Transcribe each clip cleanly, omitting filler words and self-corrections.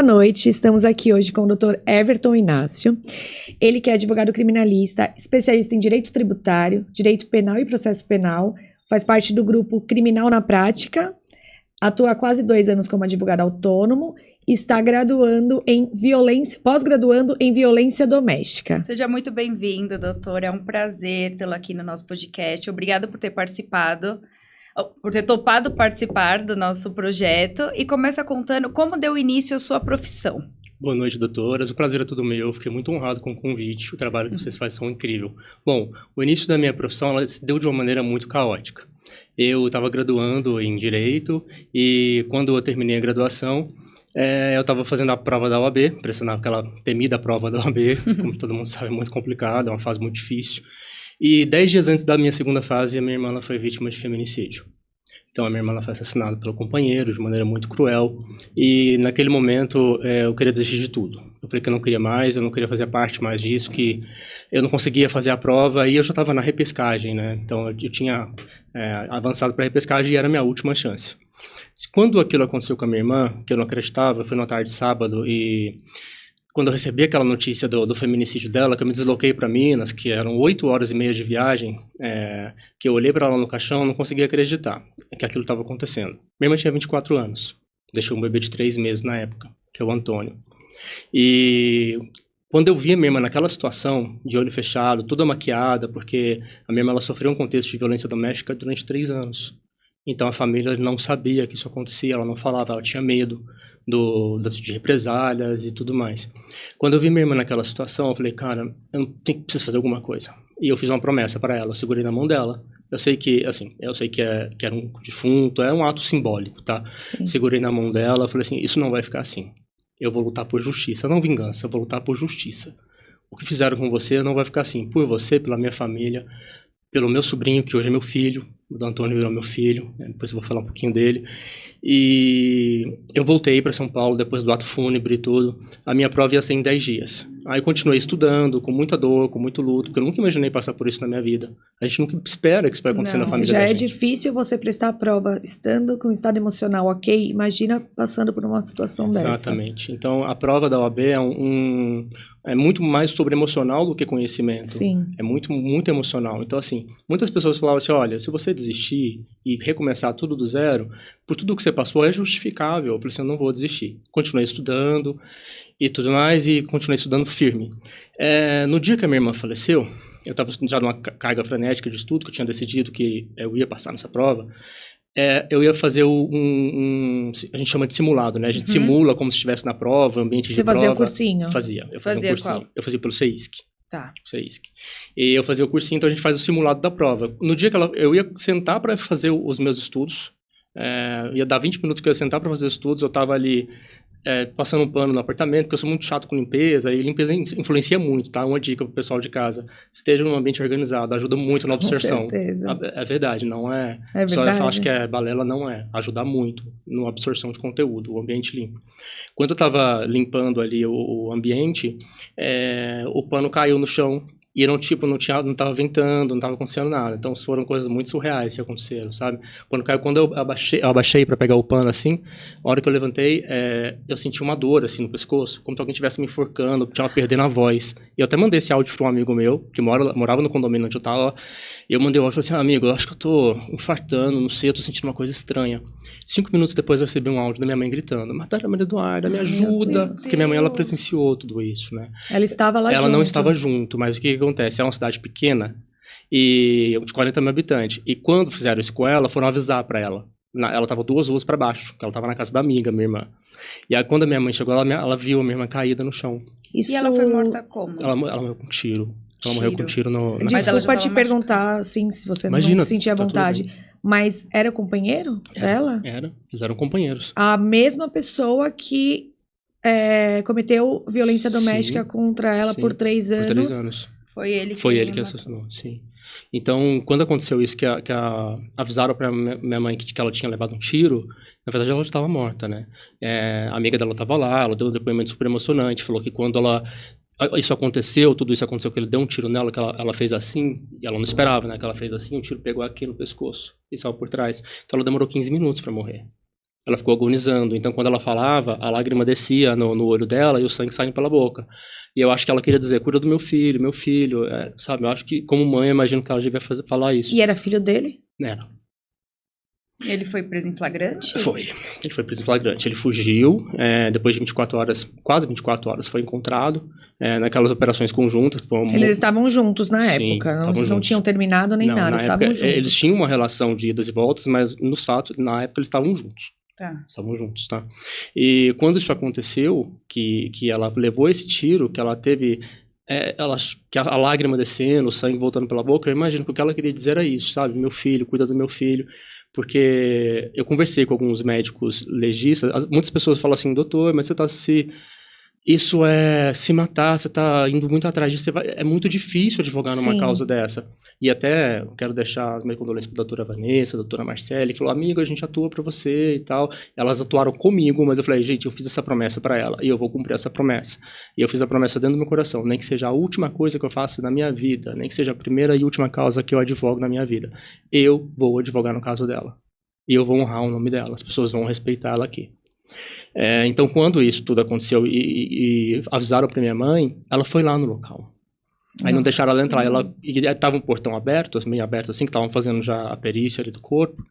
boa noite. Estamos aqui hoje com o Dr. Everton Inácio. Ele que é advogado criminalista, especialista em direito tributário, direito penal e processo penal, faz parte do grupo Criminal na Prática, atua há quase 2 anos como advogado autônomo e está pós-graduando em violência doméstica. Seja muito bem-vindo, doutor. É um prazer tê-lo aqui no nosso podcast. Obrigada por ter topado participar do nosso projeto, e começa contando como deu início a sua profissão. Boa noite, doutoras. O prazer é todo meu. Fiquei muito honrado com o convite. O trabalho que vocês fazem é incrível. Bom, o início da minha profissão ela se deu de uma maneira muito caótica. Eu estava graduando em Direito e quando eu terminei a graduação, eu estava fazendo a prova da OAB, pressionando aquela temida prova da OAB, como todo mundo sabe, é muito complicado, é uma fase muito difícil. E 10 dias antes da minha segunda fase, a minha irmã foi vítima de feminicídio. Então, a minha irmã foi assassinada pelo companheiro de maneira muito cruel. E, naquele momento, eu queria desistir de tudo. Eu falei que eu não queria mais, eu não queria fazer parte mais disso, que eu não conseguia fazer a prova. E eu já estava na repescagem, né? Então, eu tinha avançado para a repescagem e era a minha última chance. Quando aquilo aconteceu com a minha irmã, que eu não acreditava, foi numa tarde de sábado e... Quando eu recebi aquela notícia do feminicídio dela, que eu me desloquei para Minas, que eram 8 horas e meia de viagem, que eu olhei para ela no caixão, não conseguia acreditar que aquilo estava acontecendo. Minha irmã tinha 24 anos, deixou um bebê de 3 meses na época, que é o Antônio. E quando eu vi a minha irmã naquela situação, de olho fechado, toda maquiada, porque a minha irmã ela sofreu um contexto de violência doméstica durante 3 anos. Então a família não sabia que isso acontecia, ela não falava, ela tinha medo de represálias e tudo mais. Quando eu vi minha irmã naquela situação, eu falei, cara, preciso fazer alguma coisa. E eu fiz uma promessa para ela, eu segurei na mão dela. Eu sei que era um defunto, é um ato simbólico, tá? Sim. Segurei na mão dela, falei assim, isso não vai ficar assim. Eu vou lutar por justiça, não vingança, eu vou lutar por justiça. O que fizeram com você não vai ficar assim, por você, pela minha família, pelo meu sobrinho, que hoje é meu filho, o do Antônio virou meu filho, depois eu vou falar um pouquinho dele. E eu voltei para São Paulo depois do ato fúnebre e tudo. A minha prova ia ser em 10 dias. Aí continuei estudando, com muita dor, com muito luto, porque eu nunca imaginei passar por isso na minha vida. A gente nunca espera que isso vai acontecer na família já da é gente. Difícil você prestar a prova estando com um estado emocional ok, imagina passando por uma situação dessa. Exatamente. Então, a prova da OAB é muito mais sobre emocional do que conhecimento. Sim. É muito, muito emocional. Então, assim, muitas pessoas falavam assim, olha, se você desistir e recomeçar tudo do zero, por tudo que você passou é justificável. Eu falei assim, eu não vou desistir. Continuei estudando e tudo mais, e continuei estudando firme. No dia que a minha irmã faleceu, eu estava já numa carga frenética de estudo, que eu tinha decidido que eu ia passar nessa prova. Eu ia fazer a gente chama de simulado, né? A gente simula como se estivesse na prova, ambiente de prova. Você fazia o cursinho? Fazia. Eu fazia um cursinho. Qual? Eu fazia pelo CEISC. Tá. CEISC. E eu fazia o cursinho, então a gente faz o simulado da prova. No dia que eu ia sentar para fazer os meus estudos, ia dar 20 minutos que eu ia sentar para fazer os estudos, eu estava ali passando um pano no apartamento, porque eu sou muito chato com limpeza, e limpeza influencia muito, tá? Uma dica pro pessoal de casa. Esteja num ambiente organizado, ajuda muito na absorção. Com certeza. É verdade, não é... É só verdade. eu acho que é balela, não é. Ajuda muito na absorção de conteúdo, o ambiente limpo. Quando eu estava limpando ali o ambiente, o pano caiu no chão, e não tava ventando, não tava acontecendo nada. Então, foram coisas muito surreais que aconteceram, sabe? Quando eu abaixei para pegar o pano, assim, a hora que eu levantei, eu senti uma dor, assim, no pescoço, como se alguém estivesse me enforcando, tinha perdendo a voz. E eu até mandei esse áudio para um amigo meu, que morava no condomínio onde eu tava, e eu mandei o áudio e falei assim, amigo, eu acho que eu tô infartando, não sei, eu tô sentindo uma coisa estranha. 5 minutos depois eu recebi um áudio da minha mãe gritando, mataram a Maria Eduarda, me ajuda. Porque minha mãe, ela presenciou tudo isso, né? Ela estava lá junto. Ela não estava junto, mas o que acontece? É uma cidade pequena, de 40 mil habitantes. E quando fizeram isso com ela, foram avisar para ela. Ela estava 2 ruas para baixo, porque ela estava na casa da amiga, minha irmã. E aí, quando a minha mãe chegou, ela viu a minha irmã caída no chão. E ela foi morta como? Ela morreu com tiro. Ela morreu com tiro na Desculpa te perguntar, assim, se você não se sentia à vontade. Mas era companheiro dela? Era. Eles eram companheiros. A mesma pessoa que cometeu violência doméstica contra ela por 3 anos. Por 3 anos. Foi ele que assassinou, sim. Então, quando aconteceu isso, que avisaram pra minha mãe que ela tinha levado um tiro, na verdade ela estava morta, né? A amiga dela estava lá, ela deu um depoimento super emocionante, falou que quando tudo isso aconteceu, que ele deu um tiro nela, que ela fez assim, e ela não esperava, né? Que ela fez assim, o tiro pegou aqui no pescoço e saiu por trás. Então ela demorou 15 minutos para morrer. Ela ficou agonizando. Então, quando ela falava, a lágrima descia no olho dela e o sangue saindo pela boca. E eu acho que ela queria dizer, cuida do meu filho, sabe? Eu acho que, como mãe, eu imagino que ela devia falar isso. E era filho dele? Era. Ele foi preso em flagrante? Foi. Ele foi preso em flagrante. Ele fugiu, depois de 24 horas, quase 24 horas, foi encontrado, naquelas operações conjuntas. Eles estavam juntos na Sim, época, não tinham terminado nem nada, estavam juntos. Eles tinham uma relação de idas e voltas, mas nos fatos, na época, eles estavam juntos. Tá. Estavam juntos, tá? E quando isso aconteceu, que ela levou esse tiro, que ela teve... que a lágrima descendo, o sangue voltando pela boca, eu imagino que o que ela queria dizer era isso, sabe? Meu filho, cuida do meu filho. Porque eu conversei com alguns médicos legistas, muitas pessoas falam assim, doutor, mas você está isso é se matar, você está indo muito atrás disso, é muito difícil advogar numa causa dessa. E até quero deixar as minhas condolências para a doutora Vanessa, a doutora Marcele, que falou, amigo, a gente atua para você e tal. Elas atuaram comigo, mas eu falei, gente, eu fiz essa promessa para ela e eu vou cumprir essa promessa. E eu fiz a promessa dentro do meu coração, nem que seja a última coisa que eu faço na minha vida, nem que seja a primeira e última causa que eu advogo na minha vida. Eu vou advogar no caso dela. E eu vou honrar o nome dela, as pessoas vão respeitar ela aqui. Então, quando isso tudo aconteceu e avisaram para minha mãe, ela foi lá no local. Aí não deixaram ela entrar. E estava um portão aberto, meio aberto assim, que estavam fazendo já a perícia ali do corpo.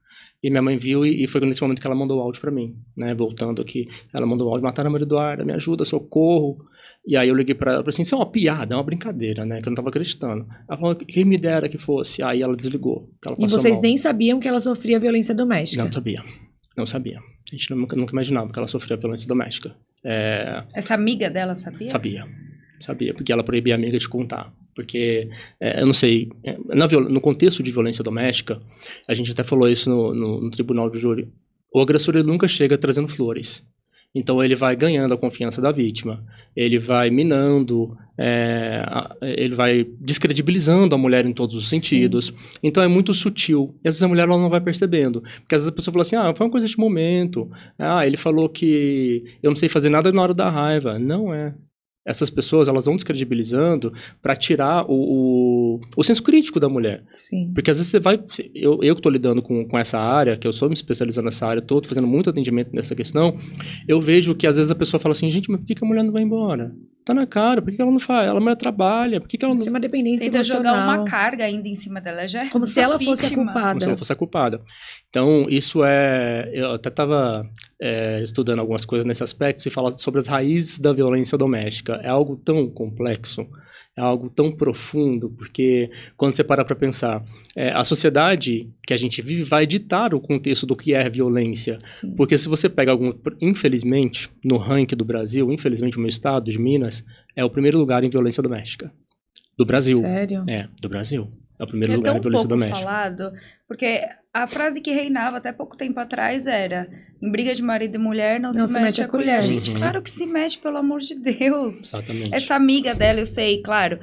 E minha mãe viu e foi nesse momento que ela mandou o áudio para mim, né? Voltando aqui, ela mandou o áudio, mataram a Maria Eduarda, me ajuda, socorro. E aí eu liguei para ela, falei assim, isso é uma piada, é uma brincadeira, né? Que eu não estava acreditando. Ela falou, quem me dera que fosse. Aí ela desligou. Ela e vocês nem sabiam que ela sofria violência doméstica? Não sabia. Não sabia. A gente nunca imaginava que ela sofria violência doméstica. Essa amiga dela sabia? Sabia, porque ela proibia a amiga de contar. Porque, eu não sei, no contexto de violência doméstica, a gente até falou isso no tribunal do júri, o agressor ele nunca chega trazendo flores. Então ele vai ganhando a confiança da vítima, ele vai minando, ele vai descredibilizando a mulher em todos os sentidos. Sim. Então é muito sutil. E às vezes a mulher ela não vai percebendo. Porque às vezes a pessoa fala assim, foi uma coisa de momento. Ele falou que eu não sei fazer nada na hora da raiva. Não é. Essas pessoas, elas vão descredibilizando para tirar o senso crítico da mulher. Sim. Porque às vezes você vai... Eu que estou lidando com essa área, que eu sou me especializando nessa área, estou fazendo muito atendimento nessa questão, eu vejo que às vezes a pessoa fala assim, gente, mas por que a mulher não vai embora? Tá na cara, por que ela não faz? Ela mulher trabalha, por que ela não... Isso é uma dependência então, emocional. Jogar uma carga ainda em cima dela já é como se ela fosse a culpada. Como se ela fosse a culpada. Então, isso eu até estava estudando algumas coisas nesse aspecto, se fala sobre as raízes da violência doméstica. É algo tão complexo, é algo tão profundo, porque quando você para pensar, a sociedade que a gente vive vai ditar o contexto do que é violência. Sim. Porque se você pega infelizmente, no ranking do Brasil, infelizmente o meu estado de Minas, é o primeiro lugar em violência doméstica. Do Brasil. Sério? Do Brasil. É o primeiro lugar em violência doméstica. Falado, porque a frase que reinava até pouco tempo atrás era, em briga de marido e mulher não se mete a colher. Gente, claro que se mete, pelo amor de Deus. Exatamente. Essa amiga dela, eu sei, claro,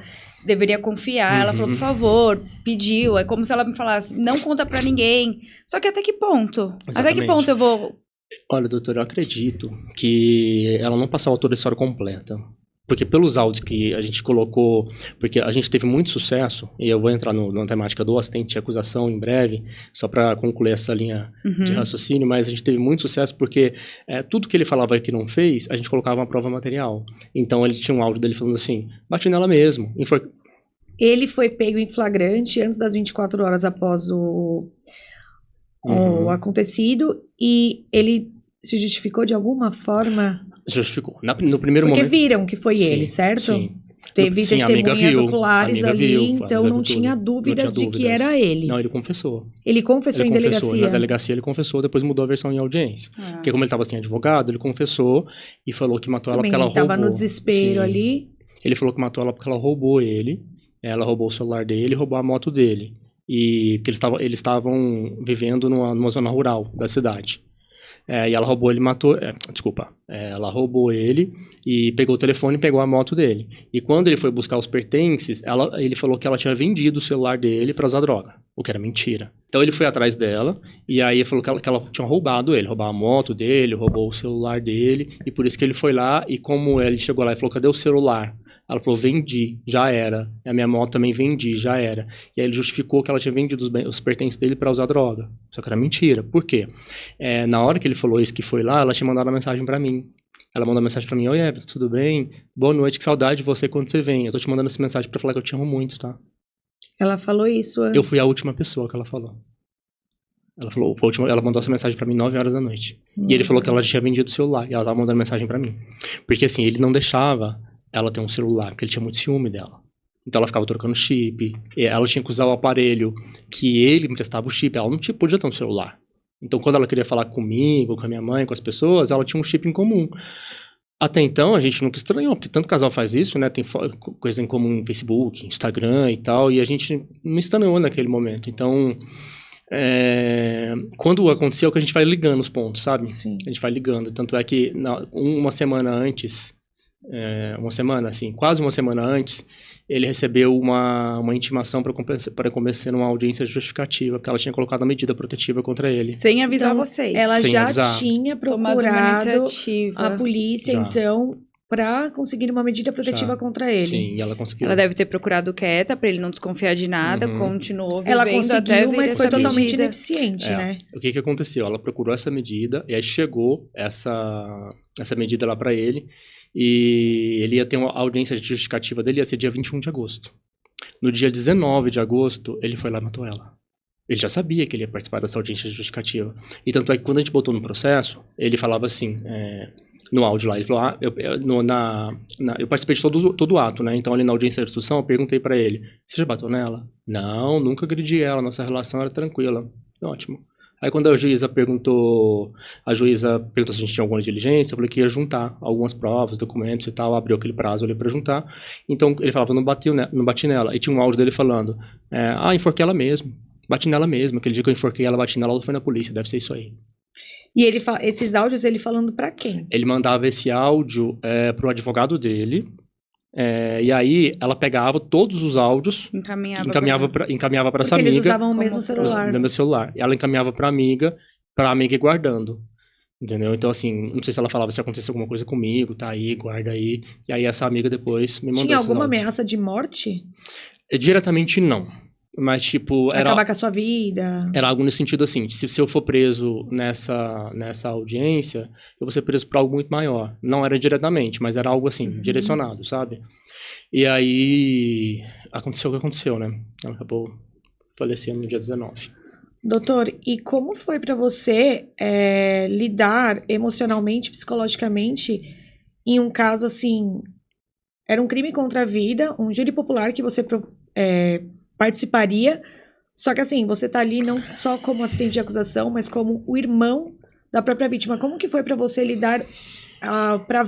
deveria confiar. Ela falou, por favor, pediu. É como se ela me falasse, não conta pra ninguém. Só que até que ponto? Exatamente. Até que ponto eu vou... Olha, doutor, eu acredito que ela não passava toda a história completa. Porque pelos áudios que a gente colocou, porque a gente teve muito sucesso, e eu vou entrar na temática do assistente de acusação em breve, só para concluir essa linha de raciocínio, mas a gente teve muito sucesso porque tudo que ele falava que não fez, a gente colocava uma prova material. Então ele tinha um áudio dele falando assim, bate nela mesmo. Ele foi pego em flagrante antes das 24 horas após o acontecido, e ele se justificou de alguma forma... Justificou. No primeiro momento... Porque viram que foi ele, certo? Sim. Teve testemunhas oculares ali, então não tinha dúvidas de que era ele. Não, ele confessou. Ele confessou em delegacia? Na delegacia ele confessou, depois mudou a versão em audiência. Porque como ele estava sem advogado, ele confessou e falou que matou ela porque ela roubou. Ele estava no desespero ali. Ele falou que matou ela porque ela roubou ele. Ela roubou o celular dele e roubou a moto dele. E que eles estavam vivendo numa zona rural da cidade. E ela roubou, ele matou... ela roubou ele e pegou o telefone e pegou a moto dele. E quando ele foi buscar os pertences, ele falou que ela tinha vendido o celular dele para usar droga, o que era mentira. Então ele foi atrás dela e aí ele falou que ela tinha roubado ele, roubou a moto dele, roubou o celular dele, e por isso que ele foi lá, e como ele chegou lá e falou, cadê o celular? Ela falou, vendi, já era. A minha moto também vendi, já era. E aí ele justificou que ela tinha vendido os pertences dele para usar droga. Só que era mentira. Por quê? Na hora que ele falou isso, que foi lá, ela tinha mandado uma mensagem para mim. Ela mandou uma mensagem para mim, oi, Everton, tudo bem? Boa noite, que saudade de você quando você vem. Eu tô te mandando essa mensagem para falar que eu te amo muito, tá? Ela falou isso antes. Eu fui a última pessoa que ela falou. Ela falou, ela mandou essa mensagem pra mim 9 horas da noite. E ele falou que ela já tinha vendido o celular. E ela tava mandando mensagem pra mim. Porque assim, ele não deixava ela ter um celular, porque ele tinha muito ciúme dela. Então ela ficava trocando chip. E ela tinha que usar o aparelho que ele emprestava o chip. Ela não podia ter um celular. Então quando ela queria falar comigo, com a minha mãe, com as pessoas, ela tinha um chip em comum. Até então, a gente nunca estranhou, porque tanto casal faz isso, né? Tem coisa em comum no Facebook, Instagram e tal. E a gente não estranhou naquele momento. Então... quando aconteceu, que a gente vai ligando os pontos, sabe? Sim. A gente vai ligando. Tanto é que uma semana antes, quase uma semana antes, ele recebeu uma intimação para comparecer numa audiência justificativa, porque ela tinha colocado a medida protetiva contra ele. Sem avisar Então, vocês. Ela Sem já avisar. tinha Tomado uma procurado iniciativa. a polícia, Já. então, pra conseguir uma medida protetiva Já. contra ele. Sim, e ela conseguiu. Ela deve ter procurado quieta pra ele não desconfiar de nada, Uhum. continuou vivendo Ela até conseguiu, vir mas foi essa totalmente medida. ineficiente, né? O que aconteceu? Ela procurou essa medida, e aí chegou essa medida lá pra ele, e ele ia ter uma audiência justificativa dele, ia ser dia 21 de agosto. No dia 19 de agosto, ele foi lá e matou ela. Ele já sabia que ele ia participar dessa audiência justificativa. E tanto é que quando a gente botou no processo, ele falava assim, no áudio lá, ele falou, eu participei de todo o ato, né? Então ali na audiência de instrução, eu perguntei pra ele, você já bateu nela? Não, nunca agredi ela, nossa relação era tranquila. Ótimo. Aí quando a juíza perguntou se a gente tinha alguma diligência, eu falei que ia juntar algumas provas, documentos e tal, abriu aquele prazo ali pra juntar. Então ele falava, não bati nela. E tinha um áudio dele falando, enforquei ela mesmo, bati nela mesmo, aquele dia que eu enforquei ela, bati nela, ela foi na polícia, deve ser isso aí. E ele esses áudios, ele falando pra quem? Ele mandava esse áudio pro advogado dele, e aí ela pegava todos os áudios, encaminhava pra essa Porque amiga. eles usavam o Como mesmo celular. No meu celular. E ela encaminhava pra amiga ir guardando. Entendeu? Então, assim, não sei se ela falava se aconteceu alguma coisa comigo, tá aí, guarda aí. E aí essa amiga depois me mandou Tinha esses alguma áudios. ameaça de morte? Diretamente não. Mas, tipo, Acabar com a sua vida? era algo nesse sentido assim, se eu for preso nessa audiência, eu vou ser preso por algo muito maior. Não era diretamente, mas era algo assim, direcionado, sabe? E aí, aconteceu o que aconteceu, né? Ela acabou falecendo no dia 19. Doutor, e como foi pra você lidar emocionalmente, psicologicamente, em um caso assim, era um crime contra a vida, um júri popular que você participaria, só que assim, você tá ali não só como assistente de acusação, mas como o irmão da própria vítima. Como que foi pra você lidar, pra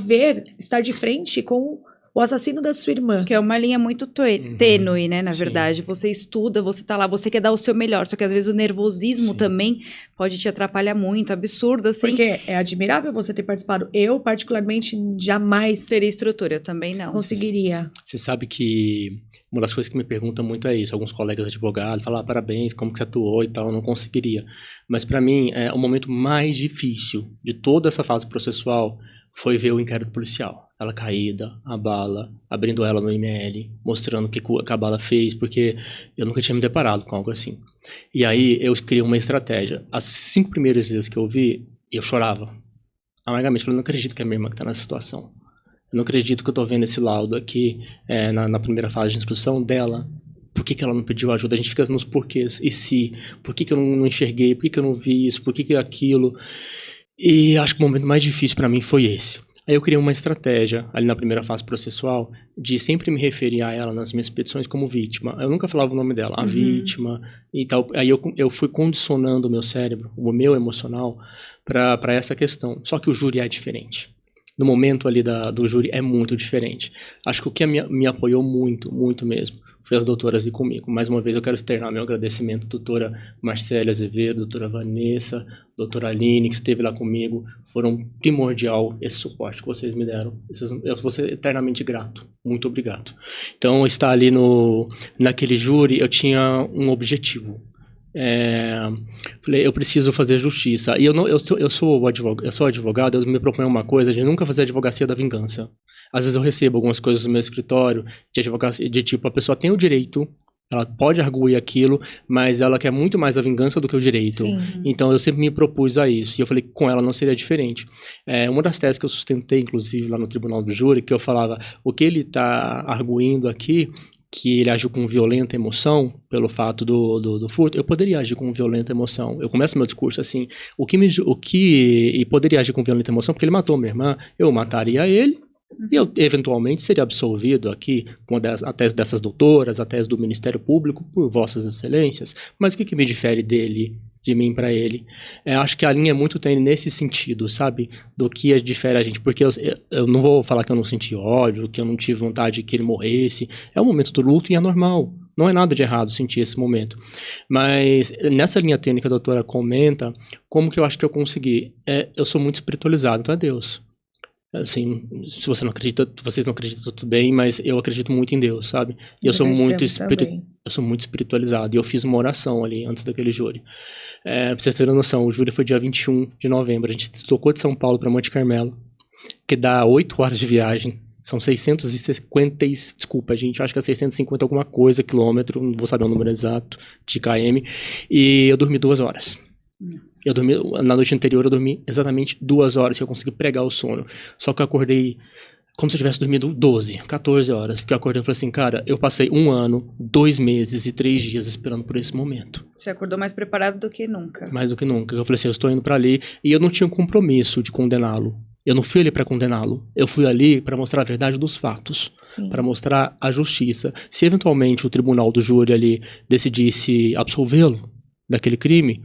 estar de frente com o assassino da sua irmã? Que é uma linha muito tênue, né, na Sim. verdade. Você estuda, você tá lá, você quer dar o seu melhor, só que às vezes o nervosismo Sim. também pode te atrapalhar muito, absurdo, assim. Porque é admirável você ter participado. Eu, particularmente, jamais Seria estrutura, eu também não. conseguiria. Você sabe que uma das coisas que me perguntam muito é isso. Alguns colegas advogados falam, parabéns, como que você atuou e tal, eu não conseguiria. Mas pra mim, o momento mais difícil de toda essa fase processual foi ver o inquérito policial. Ela caída, a bala, abrindo ela no IML, mostrando o que a bala fez, porque eu nunca tinha me deparado com algo assim. E aí eu criei uma estratégia. As 5 primeiras vezes que eu vi, eu chorava amargamente. Eu não acredito que é a minha irmã que tá nessa situação. Eu não acredito que eu tô vendo esse laudo aqui na primeira fase de instrução dela. Por que ela não pediu ajuda? A gente fica nos porquês. E se? Por que eu não enxerguei? Por que eu não vi isso? Por que aquilo? E acho que o momento mais difícil para mim foi esse. Aí eu criei uma estratégia, ali na primeira fase processual, de sempre me referir a ela nas minhas petições como vítima. Eu nunca falava o nome dela, a vítima e tal. Aí eu fui condicionando o meu cérebro, o meu emocional, para essa questão. Só que o júri é diferente. No momento ali do júri é muito diferente. Acho que o que me apoiou muito, muito mesmo, foi as doutoras ir comigo. Mais uma vez eu quero externar meu agradecimento, doutora Marcélia Azevedo, doutora Vanessa, doutora Aline, que esteve lá comigo. Foram primordial esse suporte que vocês me deram. Eu vou ser eternamente grato. Muito obrigado. Então, estar ali naquele júri, eu tinha um objetivo. Falei, eu preciso fazer justiça. E eu sou advogado, eu me proponho uma coisa de nunca fazer advocacia da vingança. Às vezes eu recebo algumas coisas no meu escritório de advocacia, de tipo, a pessoa tem o direito, ela pode arguir aquilo, mas ela quer muito mais a vingança do que o direito. Sim. Então, eu sempre me propus a isso. E eu falei que com ela não seria diferente. Uma das teses que eu sustentei, inclusive, lá no Tribunal do Júri, que eu falava, o que ele está arguindo aqui, que ele agiu com violenta emoção, pelo fato do furto, eu poderia agir com violenta emoção. Eu começo meu discurso assim, e poderia agir com violenta emoção, porque ele matou minha irmã, eu mataria ele, e eu, eventualmente, seria absolvido aqui com a tese dessas doutoras, a tese do Ministério Público, por vossas excelências. Mas o que me difere de mim para ele? Acho que a linha é muito tênue nesse sentido, sabe? Do que difere a gente. Porque eu não vou falar que eu não senti ódio, que eu não tive vontade que ele morresse. É um momento do luto e é normal. Não é nada de errado sentir esse momento. Mas nessa linha tênue que a doutora comenta, como que eu acho que eu consegui? Eu sou muito espiritualizado, então é Deus. Assim, se você não acredita, vocês não acreditam, tudo bem, mas eu acredito muito em Deus, sabe? E eu sou muito espiritualizado. E eu fiz uma oração ali, antes daquele júri. Pra vocês terem noção, o júri foi dia 21 de novembro. A gente tocou de São Paulo para Monte Carmelo, que dá 8 horas de viagem. São 650, desculpa, gente, eu acho que é 650 alguma coisa, quilômetro, não vou saber o número exato, de km. E eu dormi 2 horas. Eu dormi, na noite anterior eu dormi exatamente 2 horas que eu consegui pregar o sono. Só que eu acordei como se eu tivesse dormido 12, 14 horas. Porque eu acordei e falei assim, cara, eu passei 1 ano, 2 meses e 3 dias esperando por esse momento. Você acordou mais preparado do que nunca. Mais do que nunca. Eu falei assim, eu estou indo pra ali. E eu não tinha um compromisso de condená-lo. Eu não fui ali para condená-lo. Eu fui ali para mostrar a verdade dos fatos. Para mostrar a justiça. Se eventualmente o tribunal do júri ali decidisse absolvê-lo daquele crime,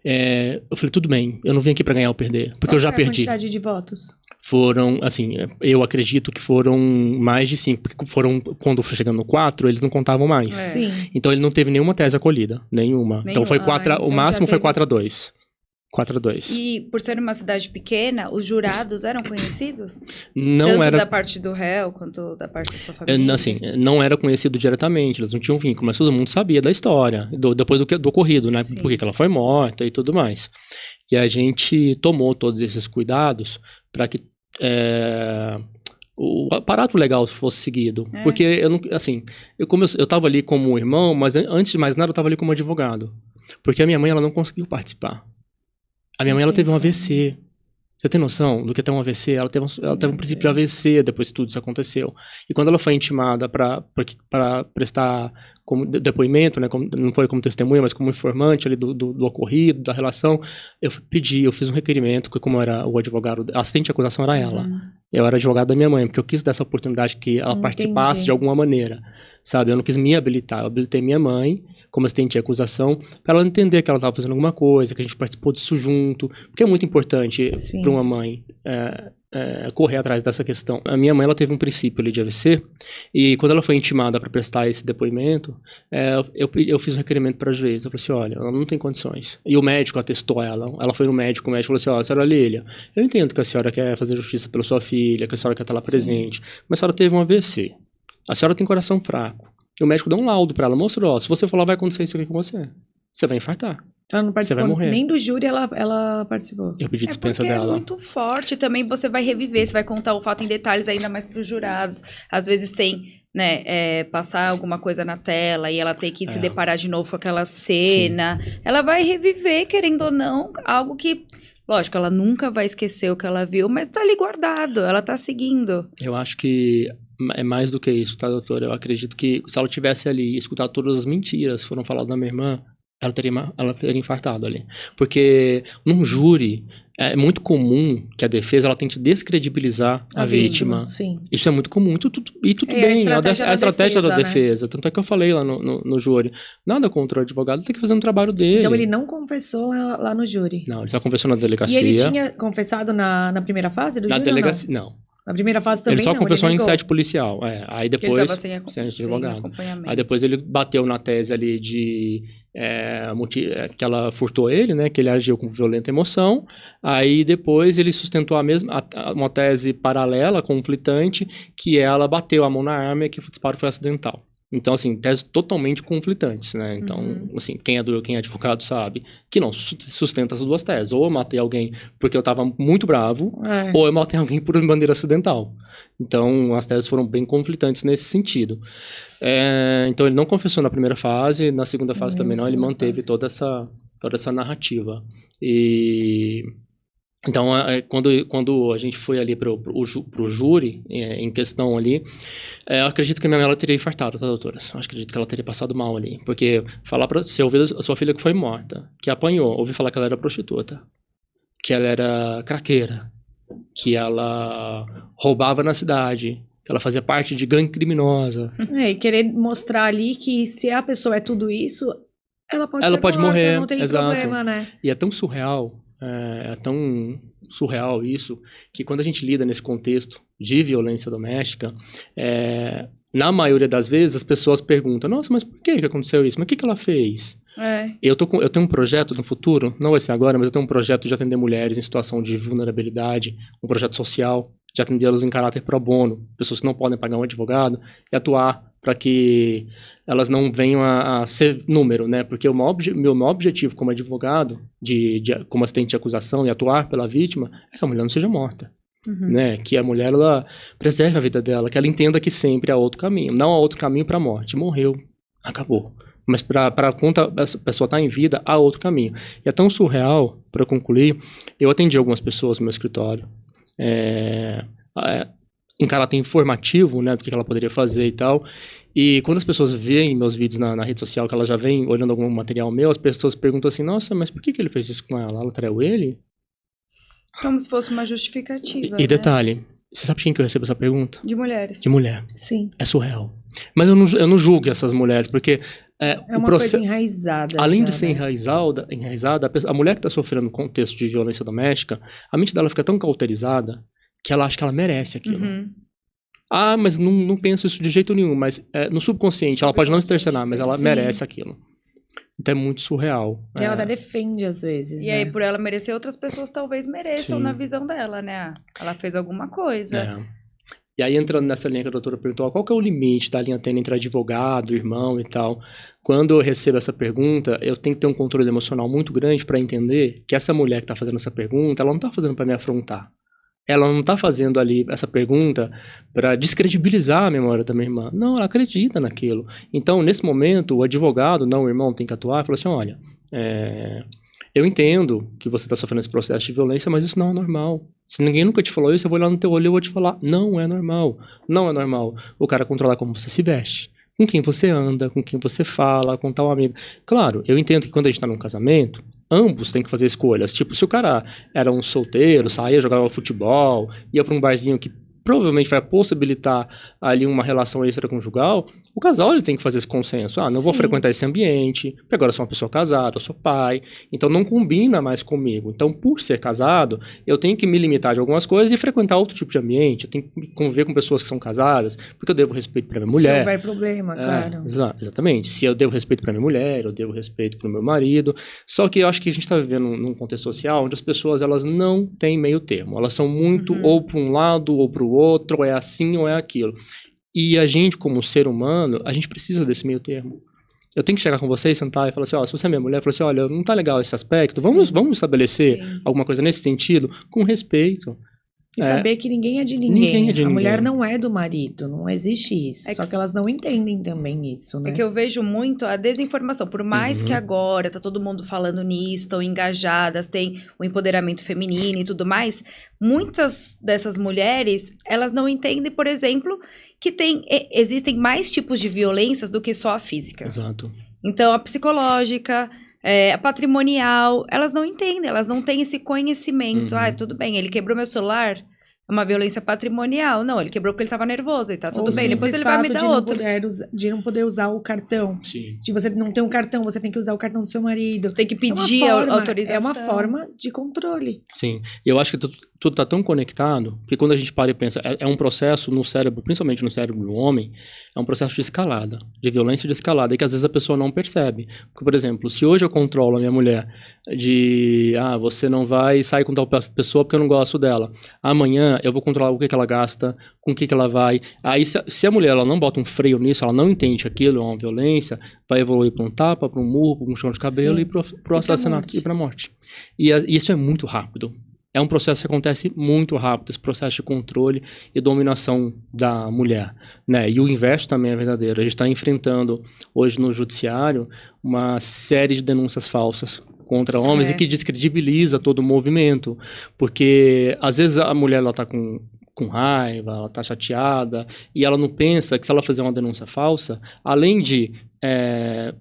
eu falei, tudo bem, eu não vim aqui para ganhar ou perder, porque eu já perdi. Qual a quantidade de votos? Foram, assim, eu acredito que foram mais de 5, porque quando foi chegando no 4, eles não contavam mais. Sim. Então ele não teve nenhuma tese acolhida, nenhuma. Então foi 4, então o máximo foi 4-2. 4-2. E por ser uma cidade pequena, os jurados eram conhecidos? Não Tanto era... da parte do réu, quanto da parte da sua família? Assim, não era conhecido diretamente, eles não tinham vínculo, mas todo mundo sabia da história, depois do ocorrido, né? Por que ela foi morta e tudo mais. E a gente tomou todos esses cuidados para que o aparato legal fosse seguido. Porque eu não, assim, eu tava ali como irmão, mas antes de mais nada eu tava ali como advogado. Porque a minha mãe, ela não conseguiu participar. A minha mãe, ela teve um AVC. Você tem noção do que é ter um AVC? Ela teve um princípio de AVC depois que tudo isso aconteceu. E quando ela foi intimada para prestar como depoimento, né, não foi como testemunha, mas como informante ali do ocorrido, da relação, eu fiz um requerimento, porque como eu era o advogado, a assistente de acusação era ela. Eu era advogado da minha mãe, porque eu quis dar essa oportunidade que ela participasse de alguma maneira, sabe? Eu não quis me habilitar, eu habilitei minha mãe como assistente de acusação, para ela entender que ela estava fazendo alguma coisa, que a gente participou disso junto, porque é muito importante para uma mãe correr atrás dessa questão. A minha mãe, ela teve um princípio ali de AVC, e quando ela foi intimada para prestar esse depoimento, eu fiz um requerimento para a juíza. Eu falei assim, olha, ela não tem condições. E o médico atestou ela foi no médico, o médico falou assim, ó, senhora Lília, eu entendo que a senhora quer fazer justiça pela sua filha, que a senhora quer estar lá presente, mas a senhora teve um AVC, a senhora tem coração fraco. E o médico deu um laudo pra ela, mostrou, ó, se você for lá, vai acontecer isso aqui com você. Você vai infartar. Ela não participou, você vai morrer. Nem do júri ela participou. Eu pedi dispensa dela. É muito forte, também você vai reviver, você vai contar o fato em detalhes ainda mais pros jurados. Às vezes tem, né, passar alguma coisa na tela e ela tem que se deparar de novo com aquela cena. Sim. Ela vai reviver, querendo ou não, algo que... Lógico, ela nunca vai esquecer o que ela viu, mas tá ali guardado, ela tá seguindo. Eu acho que é mais do que isso, tá, doutora? Eu acredito que se ela tivesse ali e escutado todas as mentiras que foram faladas da minha irmã, ela teria infartado ali. Porque num júri, é muito comum que a defesa ela tente descredibilizar a vítima. Sim. Isso é muito comum. E tudo bem, a estratégia da defesa. Né? Tanto é que eu falei lá no júri. Nada contra o advogado, tem que fazer um trabalho dele. Então ele não confessou lá no júri? Não, ele só confessou na delegacia. E ele tinha confessado na primeira fase do júri? Na delegacia, não. Na primeira fase também ele só confessou em sede policial. Aí depois, sem advogado. Aí depois ele bateu na tese ali de que ela furtou ele, né? Que ele agiu com violenta emoção. Aí depois ele sustentou uma tese paralela, conflitante, que ela bateu a mão na arma e que o disparo foi acidental. Então, assim, teses totalmente conflitantes, né? Então, assim, quem é advogado sabe que não sustenta as duas teses. Ou eu matei alguém porque eu tava muito bravo, ou eu matei alguém por bandeira acidental. Então, as teses foram bem conflitantes nesse sentido. Então, ele não confessou na primeira fase, na segunda fase também não, ele manteve toda essa narrativa. Então, quando a gente foi ali pro júri, em questão ali, eu acredito que a minha mãe ela teria infartado, tá, doutora? Eu acredito que ela teria passado mal ali. Porque você ouviu a sua filha que foi morta, que apanhou, ouvi falar que ela era prostituta, que ela era craqueira, que ela roubava na cidade, que ela fazia parte de gangue criminosa. E querer mostrar ali que se a pessoa é tudo isso, ela pode morta, morrer, não tem problema, né? E é tão surreal... É tão surreal isso, que quando a gente lida nesse contexto de violência doméstica, na maioria das vezes as pessoas perguntam, nossa, mas por que aconteceu isso? Mas o que ela fez? Eu tenho um projeto no futuro, não vai ser agora, mas eu tenho um projeto de atender mulheres em situação de vulnerabilidade, um projeto social, de atendê-las em caráter pro bono, pessoas que não podem pagar um advogado, e atuar para que elas não venham a ser número, né? Porque meu maior objetivo como advogado, como assistente de acusação e atuar pela vítima, é que a mulher não seja morta. Né? Que a mulher, ela preserve a vida dela, que ela entenda que sempre há outro caminho. Não há outro caminho para a morte. Morreu, acabou. Mas para quando a pessoa está em vida, há outro caminho. E é tão surreal, para concluir, eu atendi algumas pessoas no meu escritório, em caráter informativo, né, do que ela poderia fazer e tal, e quando as pessoas veem meus vídeos na rede social, que ela já vem olhando algum material meu, as pessoas perguntam assim, nossa, mas por que ele fez isso com ela? Ela traiu ele? Como se fosse uma justificativa, E detalhe, você sabe de quem que eu recebo essa pergunta? De mulheres. De mulher. Sim. É surreal. Mas eu não julgo essas mulheres, porque... É uma coisa enraizada. Além já, de ser enraizada, a mulher que está sofrendo no contexto de violência doméstica, a mente dela fica tão cauterizada que ela acha que ela merece aquilo. Ah, mas não penso isso de jeito nenhum, mas no subconsciente, ela pode não externar, mas ela merece aquilo. Então é muito surreal. E ela até defende às vezes, E aí, por ela merecer, outras pessoas talvez mereçam na visão dela, né? Ela fez alguma coisa. E aí, entrando nessa linha que a doutora perguntou, qual que é o limite da linha tênue entre advogado, irmão e tal? Quando eu recebo essa pergunta, eu tenho que ter um controle emocional muito grande para entender que essa mulher que está fazendo essa pergunta, ela não está fazendo para me afrontar. Ela não está fazendo ali essa pergunta para descredibilizar a memória da minha irmã. Não, ela acredita naquilo. Então, nesse momento, o advogado, não o irmão, tem que atuar e falar assim, olha, eu entendo que você está sofrendo esse processo de violência, mas isso não é normal. Se ninguém nunca te falou isso, eu vou olhar no teu olho e eu vou te falar, não é normal. Não é normal o cara controlar como você se veste, com quem você anda, com quem você fala, com tal amigo. Claro, eu entendo que quando a gente está num casamento, ambos têm que fazer escolhas. Tipo, se o cara era um solteiro, saía, jogava futebol, ia para um barzinho que provavelmente vai possibilitar ali uma relação extraconjugal, o casal ele tem que fazer esse consenso. Não vou frequentar esse ambiente, porque agora eu sou uma pessoa casada, eu sou pai, então não combina mais comigo. Então, por ser casado, eu tenho que me limitar de algumas coisas e frequentar outro tipo de ambiente, eu tenho que conviver com pessoas que são casadas, porque eu devo respeito para minha mulher. Se houver problema, claro. Exatamente. Se eu devo respeito para minha mulher, eu devo respeito para o meu marido. Só que eu acho que a gente está vivendo num contexto social onde as pessoas elas não têm meio termo. Elas são muito ou para um lado ou para o outro, ou é assim ou é aquilo. E a gente, como ser humano, a gente precisa desse meio termo. Eu tenho que chegar com você e sentar e falar assim, se você é minha mulher, falar assim, olha, não tá legal esse aspecto, vamos estabelecer alguma coisa nesse sentido, com respeito. E saber que ninguém é de ninguém. A mulher não é do marido, não existe isso. Só que elas não entendem também isso, né? É que eu vejo muito a desinformação. Por mais que agora tá todo mundo falando nisso, estão engajadas, tem o empoderamento feminino e tudo mais, muitas dessas mulheres, elas não entendem, por exemplo, que existem mais tipos de violências do que só a física. Exato. Então, a psicológica... a patrimonial, elas não entendem, elas não têm esse conhecimento. Tudo bem, ele quebrou meu celular, é uma violência patrimonial. Não, ele quebrou porque ele estava nervoso e tá tudo bem, depois ele vai me dar outro. De não poder usar o cartão. Sim. De você não ter um cartão, você tem que usar o cartão do seu marido. Tem que pedir autorização. É uma forma de controle. Sim, eu acho que tudo tá tão conectado, que quando a gente para e pensa, é um processo no cérebro, principalmente no cérebro do homem, é um processo de escalada, de violência de escalada, e que às vezes a pessoa não percebe. Porque, por exemplo, se hoje eu controlo a minha mulher de, você não vai sair com tal pessoa porque eu não gosto dela, amanhã grana, eu vou controlar o que ela gasta, com o que ela vai. Aí, se a mulher ela não bota um freio nisso, ela não entende que aquilo é uma violência, vai evoluir para um tapa, para um murro, para um chão de cabelo Sim. e para o assassinato e para a morte. E isso é muito rápido. É um processo que acontece muito rápido, esse processo de controle e dominação da mulher, né? E o inverso também é verdadeiro. A gente está enfrentando hoje no judiciário uma série de denúncias falsas contra homens e que descredibiliza todo o movimento, porque às vezes a mulher ela está com raiva, ela está chateada e ela não pensa que se ela fizer uma denúncia falsa, além de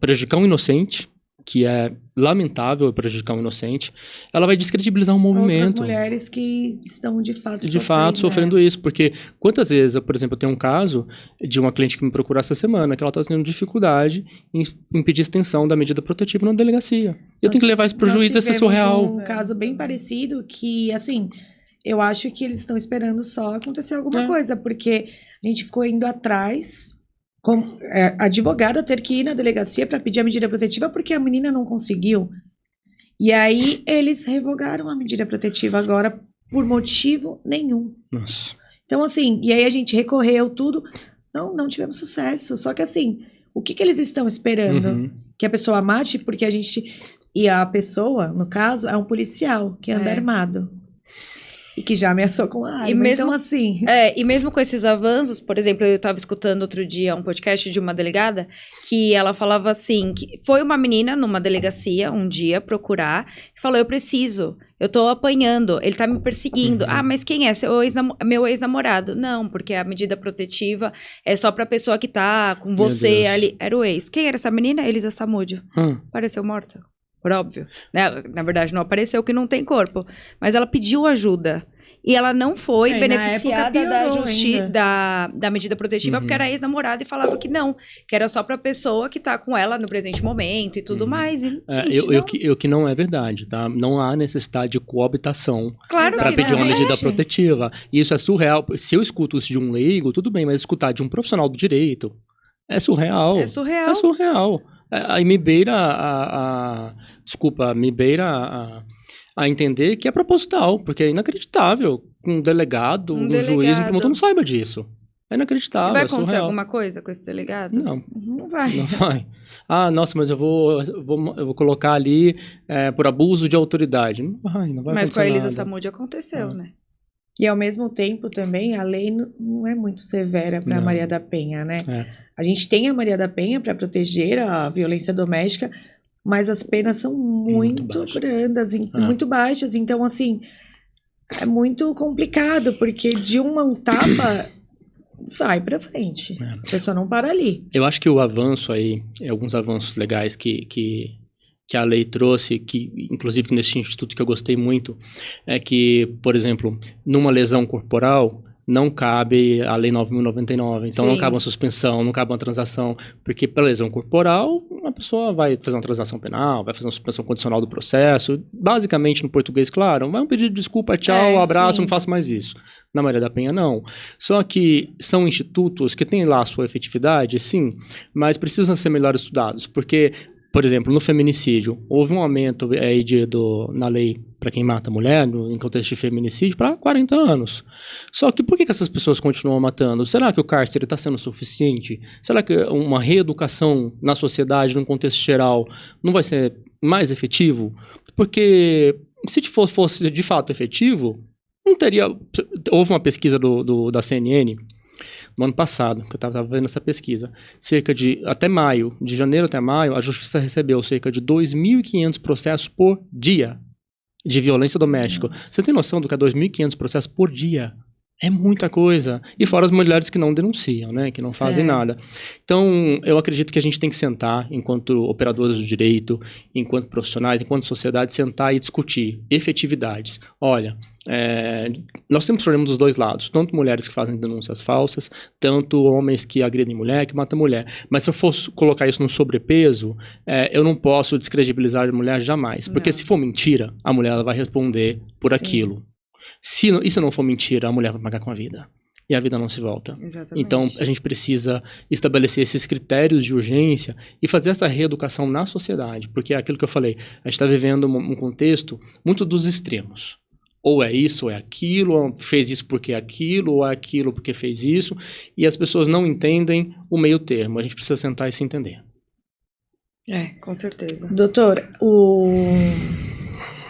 prejudicar um inocente, que é lamentável prejudicar um inocente, ela vai descredibilizar um movimento. Outras mulheres que estão de fato sofrendo isso, porque quantas vezes, por exemplo, eu tenho um caso de uma cliente que me procurou essa semana, que ela está tendo dificuldade em impedir a extensão da medida protetiva na delegacia. Eu tenho que levar isso para o juiz, isso é surreal. Um caso bem parecido que, assim, eu acho que eles estão esperando só acontecer alguma coisa, porque a gente ficou indo atrás... a advogada ter que ir na delegacia para pedir a medida protetiva porque a menina não conseguiu. E aí eles revogaram a medida protetiva agora por motivo nenhum. Nossa. Então, assim, e aí a gente recorreu tudo. Não tivemos sucesso. Só que, assim, o que eles estão esperando? Que a pessoa mate, porque a gente... E a pessoa, no caso, é um policial que anda armado. E que já ameaçou com a arma. E mesmo, então, assim... e mesmo com esses avanços, por exemplo, eu estava escutando outro dia um podcast de uma delegada, que ela falava assim, que foi uma menina numa delegacia um dia procurar, e falou, eu tô apanhando, ele tá me perseguindo. Ah, mas quem é? Meu ex-namorado. Não, porque a medida protetiva é só pra pessoa que tá com você ali. Era o ex. Quem era essa menina? Elisa Samúdio. Apareceu morta. Por óbvio, né? Na verdade, não apareceu que não tem corpo. Mas ela pediu ajuda. E ela não foi beneficiada da medida protetiva porque era ex-namorada e falava que não. Que era só pra pessoa que tá com ela no presente momento e tudo mais. E, gente, que não é verdade, tá? Não há necessidade de coabitação para pedir uma medida protetiva. E isso é surreal. Se eu escuto isso de um leigo, tudo bem, mas escutar de um profissional do direito é surreal. É surreal. É surreal. Aí me beira a entender que é proposital, porque é inacreditável que um delegado, juiz, um promotor não saiba disso. É inacreditável, vai acontecer alguma coisa com esse delegado? Não vai. Não vai. Ah, nossa, mas eu vou colocar ali por abuso de autoridade. Não vai mas com a Elisa nada. Samúdio aconteceu, né? E ao mesmo tempo também, a lei não é muito severa para a Maria da Penha, né? A gente tem a Maria da Penha para proteger a violência doméstica, mas as penas são muito brandas, muito baixas. Então, assim, é muito complicado, porque de um tapa vai para frente. A pessoa não para ali. Eu acho que o avanço aí, alguns avanços legais que a lei trouxe, que inclusive nesse instituto que eu gostei muito, é que, por exemplo, numa lesão corporal, não cabe a Lei 9.099. Então, não cabe uma suspensão, não cabe uma transação. Porque, pela lesão corporal, a pessoa vai fazer uma transação penal, vai fazer uma suspensão condicional do processo. Basicamente, no português, claro, vai um pedido de desculpa, tchau, abraço, não faço mais isso. Na Maria da Penha, não. Só que são institutos que têm lá a sua efetividade, sim, mas precisam ser melhor estudados. Porque, por exemplo, no feminicídio, houve um aumento aí na lei para quem mata mulher, em contexto de feminicídio, para 40 anos. Só que por que essas pessoas continuam matando? Será que o cárcere está sendo suficiente? Será que uma reeducação na sociedade, num contexto geral, não vai ser mais efetivo? Porque se fosse de fato efetivo, não teria... Houve uma pesquisa da CNN, no ano passado, que eu estava vendo essa pesquisa, até maio, de janeiro até maio, a Justiça recebeu cerca de 2.500 processos por dia de violência doméstica. Você tem noção do que é 2.500 processos por dia? É muita coisa. E fora as mulheres que não denunciam, né? Que não fazem nada. Então, eu acredito que a gente tem que sentar, enquanto operadores do direito, enquanto profissionais, enquanto sociedade, sentar e discutir efetividades. Olha, nós temos problema dos dois lados. Tanto mulheres que fazem denúncias falsas, tanto homens que agredem mulher, que matam mulher. Mas se eu fosse colocar isso no sobrepeso, eu não posso descredibilizar a mulher jamais. Porque se for mentira, a mulher ela vai responder por aquilo. Se não for mentira, a mulher vai pagar com a vida. E a vida não se volta. Exatamente. Então, a gente precisa estabelecer esses critérios de urgência e fazer essa reeducação na sociedade. Porque é aquilo que eu falei, a gente está vivendo um contexto muito dos extremos. Ou é isso, ou é aquilo, ou fez isso porque é aquilo, ou é aquilo porque fez isso. E as pessoas não entendem o meio termo. A gente precisa sentar e se entender. Com certeza. Doutor, o